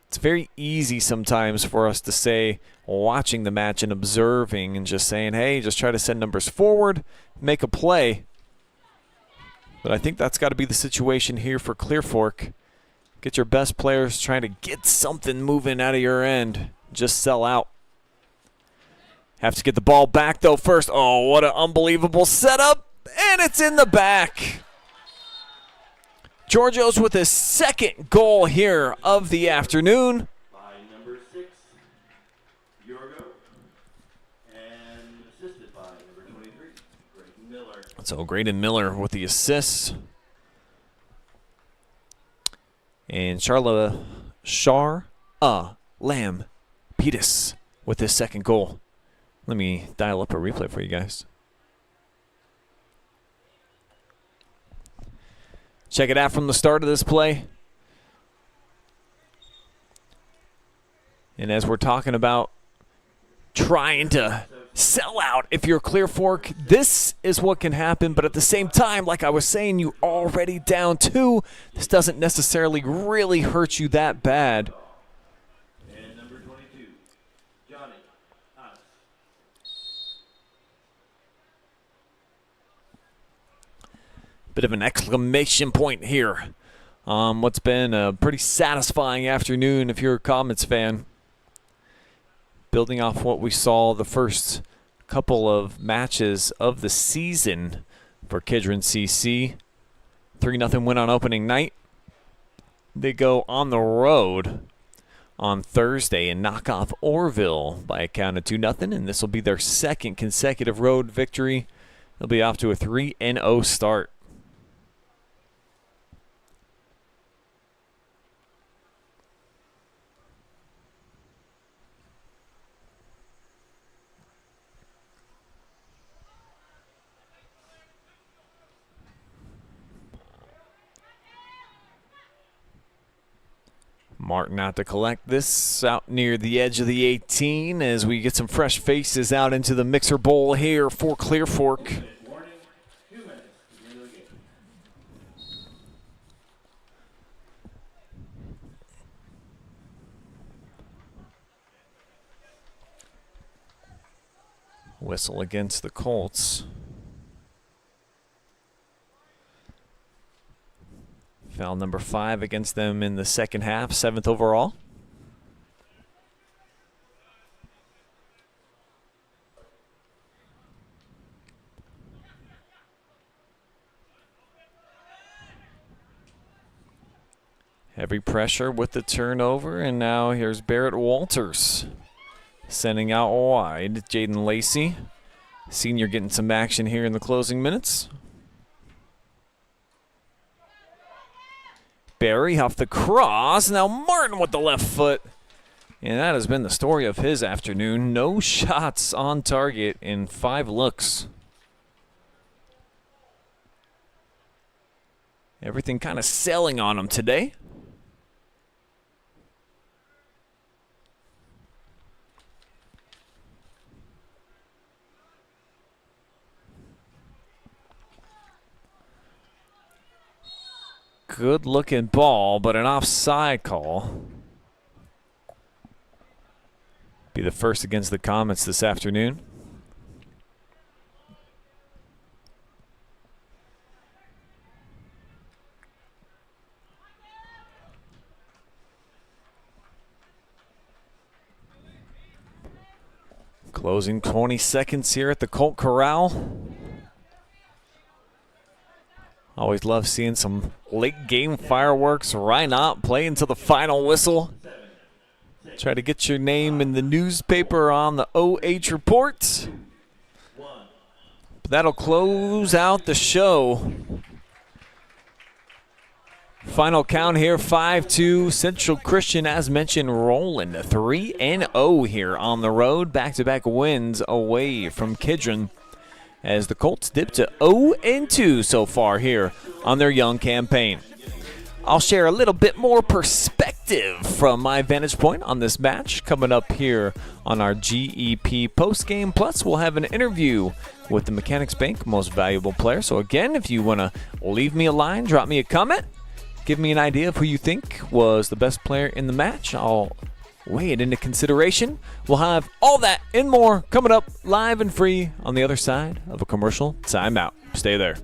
Speaker 1: it's very easy sometimes for us to say, watching the match and observing and just saying, hey, just try to send numbers forward, make a play. But I think that's got to be the situation here for Clear Fork. Get your best players trying to get something moving out of your end. Just sell out. Have to get the ball back, though, first. Oh, what an unbelievable setup. And it's in the back. Georgios with his second goal here of the afternoon.
Speaker 7: By number 6, Yorgo, and assisted by number 23, Graydon Miller.
Speaker 1: So Graydon Miller with the assist. And Lam Petus with his second goal. Let me dial up a replay for you guys. Check it out from the start of this play. And as we're talking about trying to sell out if you're Clear Fork, this is what can happen. But at the same time, like I was saying, you already down 2. This doesn't necessarily really hurt you that bad.
Speaker 7: And number 22, Johnny Haas.
Speaker 1: Bit of an exclamation point here. What's been a pretty satisfying afternoon if you're a Comets fan. Building off what we saw the first couple of matches of the season for Kidron CC. 3-0 win on opening night. They go on the road on Thursday and knock off Orville by a count of 2-0, and this will be their second consecutive road victory. They'll be off to a 3-0 start. Martin out to collect this out near the edge of the 18 as we get some fresh faces out into the mixer bowl here for Clear Fork.
Speaker 7: Warning, 2 minutes to the end of the game.
Speaker 1: Whistle against the Colts. Foul number 5 against them in the second half, 7th overall. Heavy pressure with the turnover, and now here's Barrett Walters sending out wide. Jaden Lacey, senior, getting some action here in the closing minutes. Barry off the cross. Now Martin with the left foot. And that has been the story of his afternoon. No shots on target in 5 looks. Everything kind of selling on him today. Good looking ball, but an offside call. Be the first against the Comets this afternoon. Closing 20 seconds here at the Colt Corral. Always love seeing some late game fireworks. Why not play into the final whistle? Try to get your name in the newspaper on the OH report. But that'll close out the show. Final count here, 5-2. Central Christian, as mentioned, rolling to 3-0 here on the road. Back-to-back wins away from Kidron, as the Colts dip to 0-2 so far here on their young campaign. I'll share a little bit more perspective from my vantage point on this match coming up here on our GEP postgame. Plus, we'll have an interview with the Mechanics Bank Most Valuable Player. So again, if you want to leave me a line, drop me a comment, give me an idea of who you think was the best player in the match, I'll weigh it into consideration. We'll have all that and more coming up live and free on the other side of a commercial timeout. Stay there.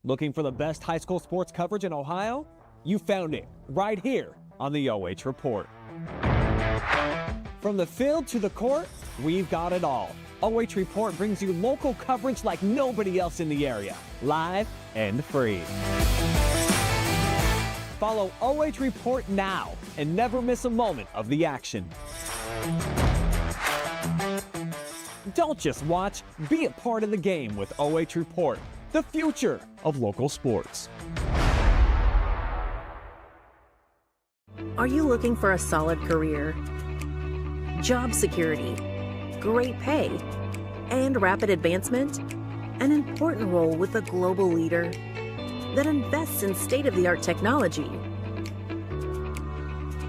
Speaker 2: Looking for the best high school sports coverage in Ohio? You found it right here on the OH Report. From the field to the court, we've got it all. OH Report brings you local coverage like nobody else in the area, live and free. Follow OH Report now and never miss a moment of the action. Don't just watch, be a part of the game with OH Report, the future of local sports.
Speaker 3: Are you looking for a solid career, job security, great pay, and rapid advancement? An important role with a global leader that invests in state-of-the-art technology,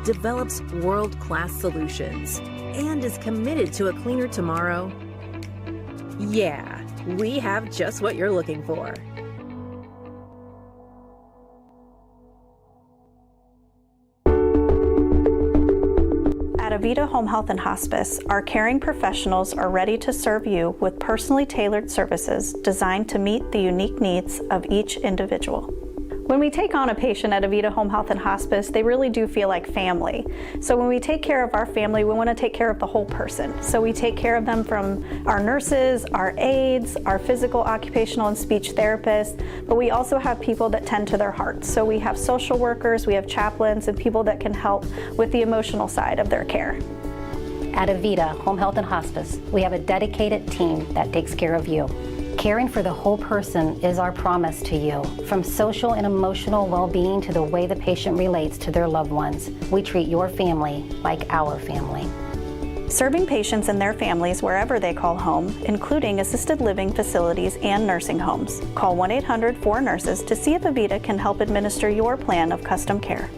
Speaker 3: develops world-class solutions, and is committed to a cleaner tomorrow? Yeah, we have just what you're looking for.
Speaker 4: At Avita Home Health and Hospice, our caring professionals are ready to serve you with personally tailored services designed to meet the unique needs of each individual. When we take on a patient at Avita Home Health and Hospice, they really do feel like family. So when we take care of our family, we want to take care of the whole person. So we take care of them from our nurses, our aides, our physical, occupational, and speech therapists, but we also have people that tend to their hearts. So we have social workers, we have chaplains, and people that can help with the emotional side of their care.
Speaker 5: At Avita Home Health and Hospice, we have a dedicated team that takes care of you. Caring for the whole person is our promise to you. From social and emotional well-being to the way the patient relates to their loved ones, we treat your family like our family.
Speaker 4: Serving patients and their families wherever they call home, including assisted living facilities and nursing homes. Call 1-800-4NURSES to see if Avita can help administer your plan of custom care.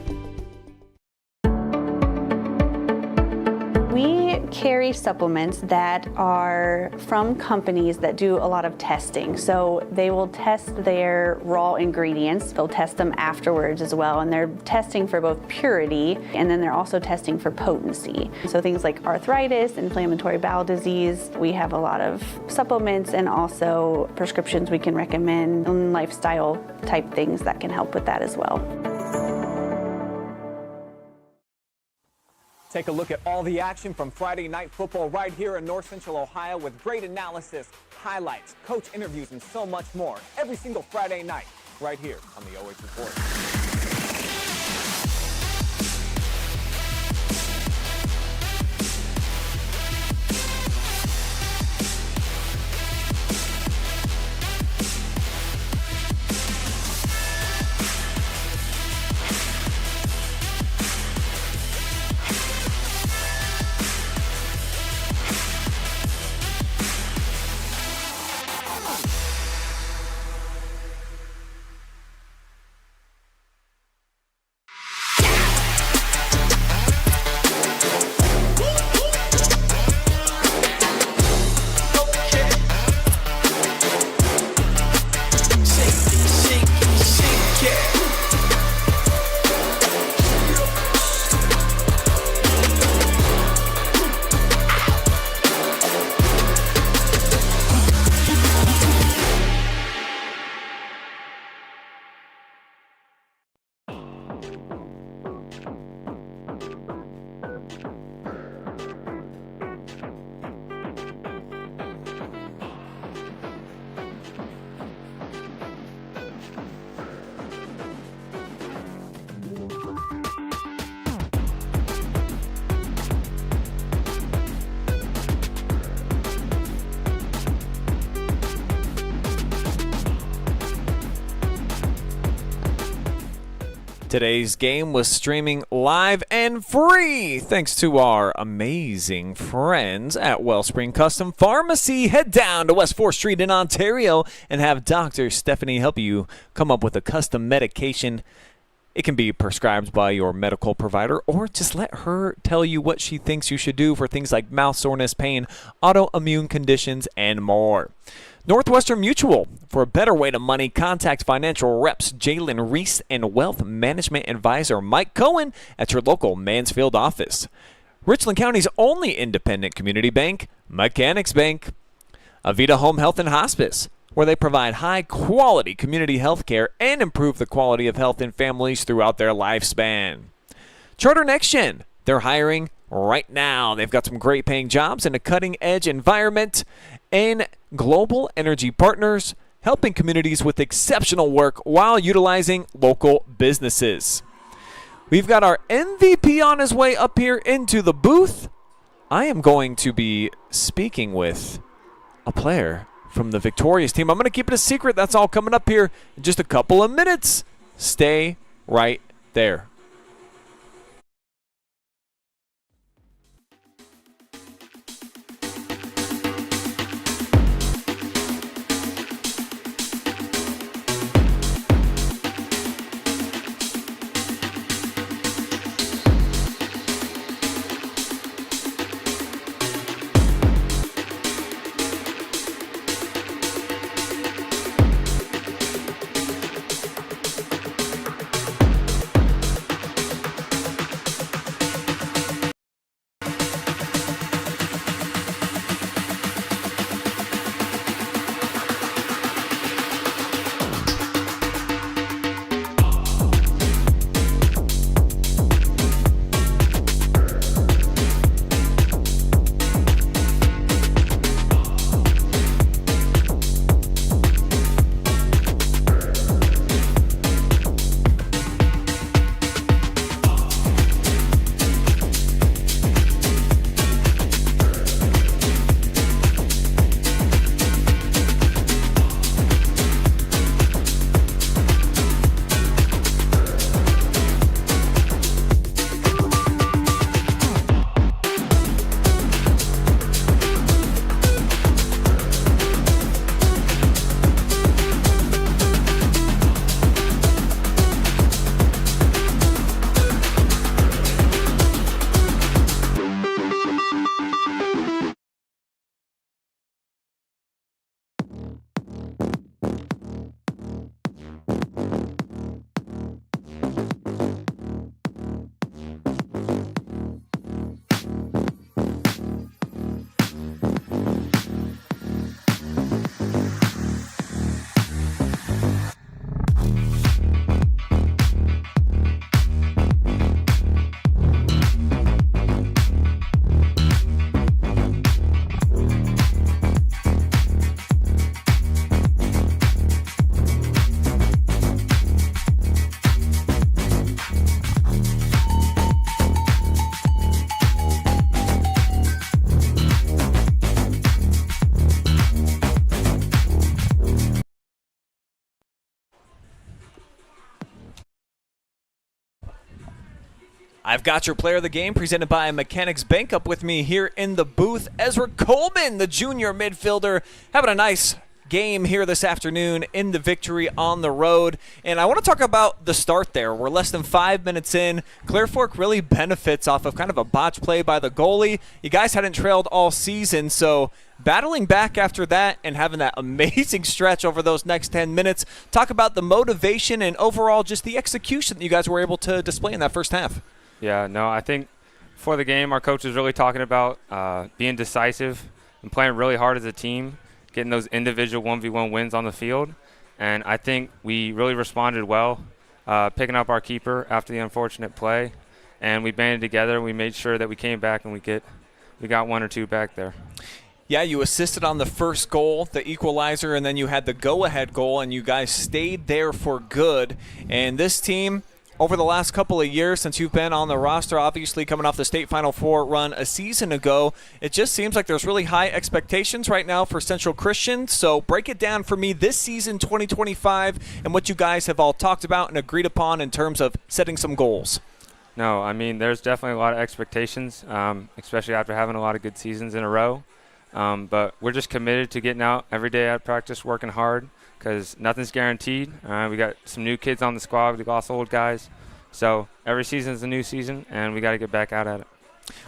Speaker 6: We carry supplements that are from companies that do a lot of testing. So they will test their raw ingredients. They'll test them afterwards as well. And they're testing for both purity, and then they're also testing for potency. So things like arthritis, inflammatory bowel disease. We have a lot of supplements and also prescriptions we can recommend, and lifestyle type things that can help with that as well.
Speaker 2: Take a look at all the action from Friday Night Football right here in North Central Ohio with great analysis, highlights, coach interviews, and so much more every single Friday night right here on the OH Report.
Speaker 1: Today's game was streaming live and free thanks to our amazing friends at Wellspring Custom Pharmacy. Head down to West 4th Street in Ontario and have Dr. Stephanie help you come up with a custom medication. It can be prescribed by your medical provider, or just let her tell you what she thinks you should do for things like mouth soreness, pain, autoimmune conditions, and more. Northwestern Mutual. For a better way to money, contact financial reps Jalen Reese and wealth management advisor Mike Cohen at your local Mansfield office. Richland County's only independent community bank, Mechanics Bank. Avita Home Health and Hospice, where they provide high-quality community health care and improve the quality of health in families throughout their lifespan. Charter NextGen. They're hiring right now. They've got some great paying jobs in a cutting-edge environment. And Global Energy Partners, helping communities with exceptional work while utilizing local businesses. We've got our MVP on his way up here into the booth. I am going to be speaking with a player from the victorious team. I'm going to keep it a secret. That's all coming up here in just a couple of minutes. Stay right there. I've got your player of the game presented by Mechanics Bank. Up with me here in the booth, Ezra Coleman, the junior midfielder, having a nice game here this afternoon in the victory on the road. And I want to talk about the start there. We're less than 5 minutes in. Clear Fork really benefits off of kind of a botch play by the goalie. You guys hadn't trailed all season, so battling back after that and having that amazing stretch over those next 10 minutes. Talk about the motivation and overall just the execution that you guys were able to display in that first half.
Speaker 11: Yeah, no, I think for the game, our coach was really talking about being decisive and playing really hard as a team, getting those individual 1v1 wins on the field. And I think we really responded well, picking up our keeper after the unfortunate play. And we banded together. We made sure that we came back and we got one or two back there.
Speaker 1: Yeah, you assisted on the first goal, the equalizer, and then you had the go-ahead goal, and you guys stayed there for good. And this team over the last couple of years since you've been on the roster, obviously coming off the state Final Four run a season ago, it just seems like there's really high expectations right now for Central Christian. So break it down for me this season 2025 and what you guys have all talked about and agreed upon in terms of setting some goals.
Speaker 11: No, I mean, there's definitely a lot of expectations, especially after having a lot of good seasons in a row. But we're just committed to getting out every day at practice, working hard, because nothing's guaranteed. We got some new kids on the squad. We lost old guys. So every season is a new season, and we got to get back out at it.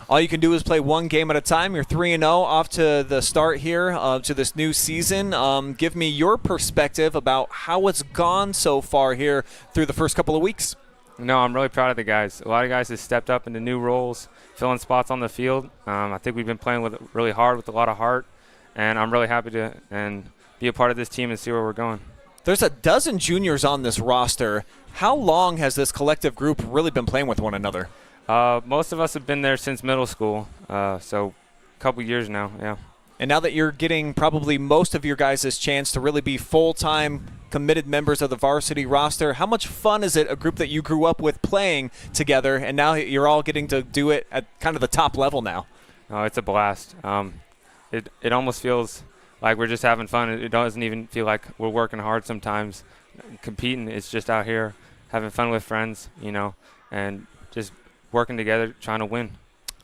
Speaker 1: All you can do is play one game at a time. You're 3-0 off to the start here to this new season. Give me your perspective about how it's gone so far here through the first couple of weeks.
Speaker 11: No, I'm really proud of the guys. A lot of guys have stepped up into new roles, filling spots on the field. I think we've been playing with really hard with a lot of heart, and I'm really happy to be a part of this team and see where we're going.
Speaker 1: There's a dozen juniors on this roster. How long has this collective group really been playing with one another?
Speaker 11: Most of us have been there since middle school, so a couple years now, yeah.
Speaker 1: And now that you're getting probably most of your guys' chance to really be full-time committed members of the varsity roster, how much fun is it, a group that you grew up with playing together, and now you're all getting to do it at kind of the top level now?
Speaker 11: Oh, it's a blast. It almost feels like we're just having fun. It doesn't even feel like we're working hard sometimes. Competing, it's just out here having fun with friends, and just working together, trying to win.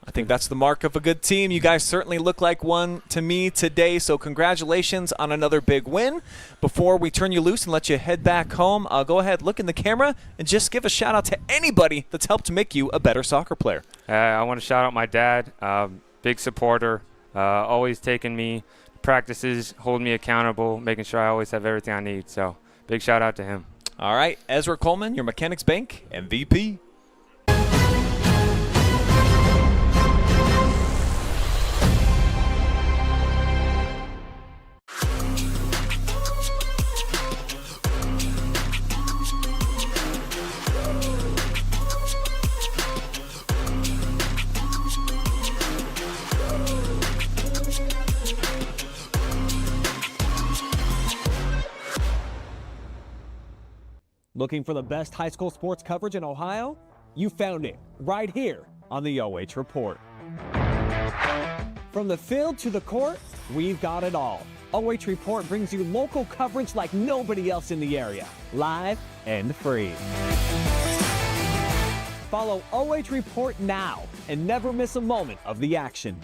Speaker 1: I think that's the mark of a good team. You guys certainly look like one to me today, so congratulations on another big win. Before we turn you loose and let you head back home, go ahead, look in the camera, and just give a shout-out to anybody that's helped make you a better soccer player.
Speaker 11: I want to shout out my dad, big supporter, always taking me to practices, holding me accountable, making sure I always have everything I need. So big shout-out to him.
Speaker 1: All right, Ezra Coleman, your Mechanics Bank MVP.
Speaker 2: Looking for the best high school sports coverage in Ohio? You found it right here on the OH Report. From the field to the court, we've got it all. OH Report brings you local coverage like nobody else in the area, live and free. Follow OH Report now and never miss a moment of the action.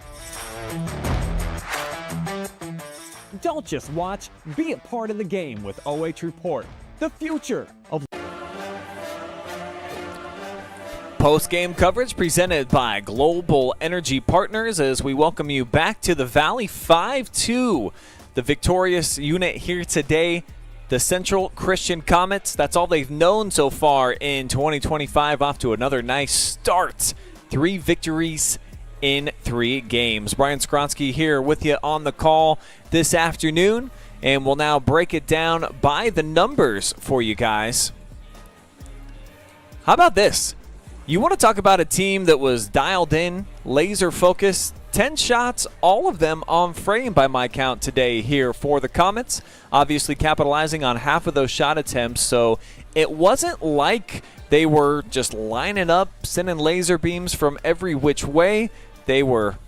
Speaker 2: Don't just watch, be a part of the game with OH Report. The future of
Speaker 1: Post-game coverage presented by Global Energy Partners as we welcome you back to the Valley 5-2. The victorious unit here today, the Central Christian Comets. That's all they've known so far in 2025. Off to another nice start. 3 victories in 3 games. Brian Skowronski here with you on the call this afternoon. And we'll now break it down by the numbers for you guys. How about this? You want to talk about a team that was dialed in, laser focused, 10 shots, all of them on frame by my count today here for the Comets. Obviously capitalizing on half of those shot attempts, so it wasn't like they were just lining up, sending laser beams from every which way. They were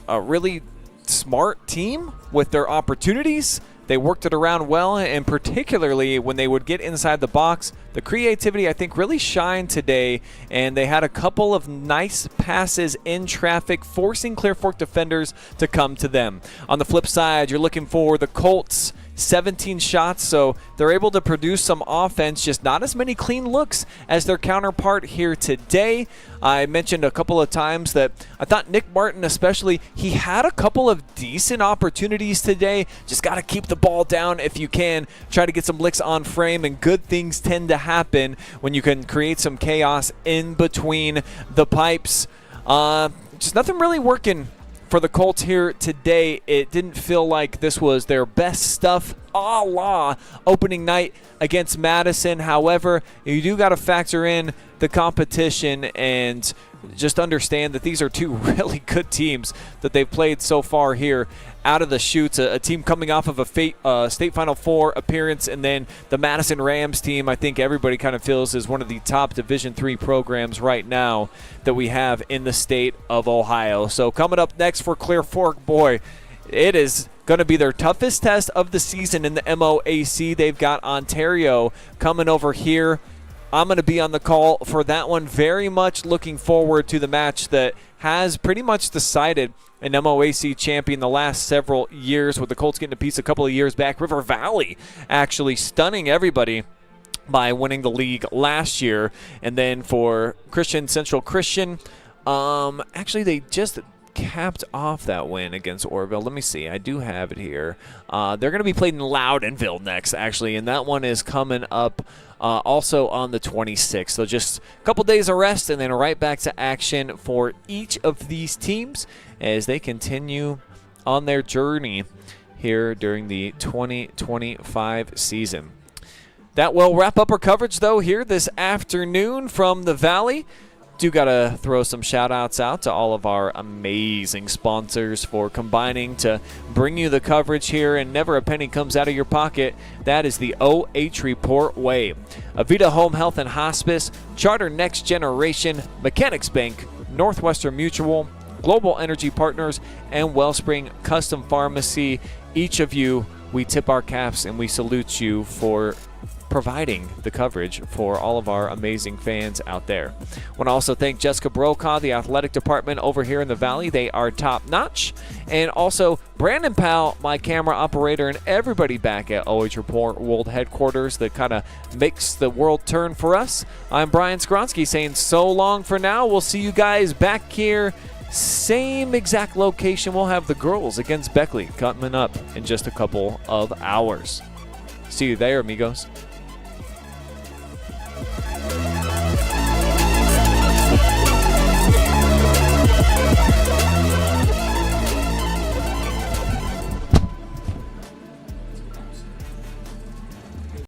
Speaker 1: a really smart team with their opportunities. They worked it around well, and particularly when they would get inside the box, the creativity, I think, really shined today, and they had a couple of nice passes in traffic, forcing Clear Fork defenders to come to them. On the flip side, you're looking for the Colts, 17 shots, so they're able to produce some offense, just not as many clean looks as their counterpart here today. I mentioned a couple of times that I thought Nick Martin especially, he had a couple of decent opportunities today. Just got to keep the ball down if you can. Try to get some licks on frame, and good things tend to happen when you can create some chaos in between the pipes. Just nothing really working for the Colts here today. It didn't feel like this was their best stuff a la opening night against Madison. However, you do got to factor in the competition and just understand that these are two really good teams that they've played so far here out of the chutes. A team coming off of a state Final Four appearance, and then the Madison Rams team, I think everybody kind of feels is one of the top Division III programs right now that we have in the state of Ohio. So coming up next for Clear Fork, boy, it is going to be their toughest test of the season in the MOAC. They've got Ontario coming over here. I'm going to be on the call for that one. Very much looking forward to the match that has pretty much decided an MOAC champion the last several years, with the Colts getting a piece a couple of years back. River Valley actually stunning everybody by winning the league last year. And then for Kidron Central Christian, actually they just capped off that win against Orville. Let me see. I do have it here. They're going to be played in Loudonville next, actually, and that one is coming up also on the 26th. So just a couple days of rest and then right back to action for each of these teams as they continue on their journey here during the 2025 season. That will wrap up our coverage, though, here this afternoon from the Valley. Do got to throw some shout-outs out to all of our amazing sponsors for combining to bring you the coverage here, and never a penny comes out of your pocket. That is the OH Report way. Avita Home Health and Hospice, Charter Next Generation, Mechanics Bank, Northwestern Mutual, Global Energy Partners, and Wellspring Custom Pharmacy. Each of you, we tip our caps and we salute you for providing the coverage for all of our amazing fans out there. I want to also thank Jessica Brokaw, the athletic department over here in the Valley. They are top notch. And also Brandon Powell, my camera operator, and everybody back at OH Report World Headquarters that kind of makes the world turn for us. I'm Brian Skowronski saying so long for now. We'll see you guys back here. Same exact location. We'll have the girls against Beckley coming up in just a couple of hours. See you there, amigos.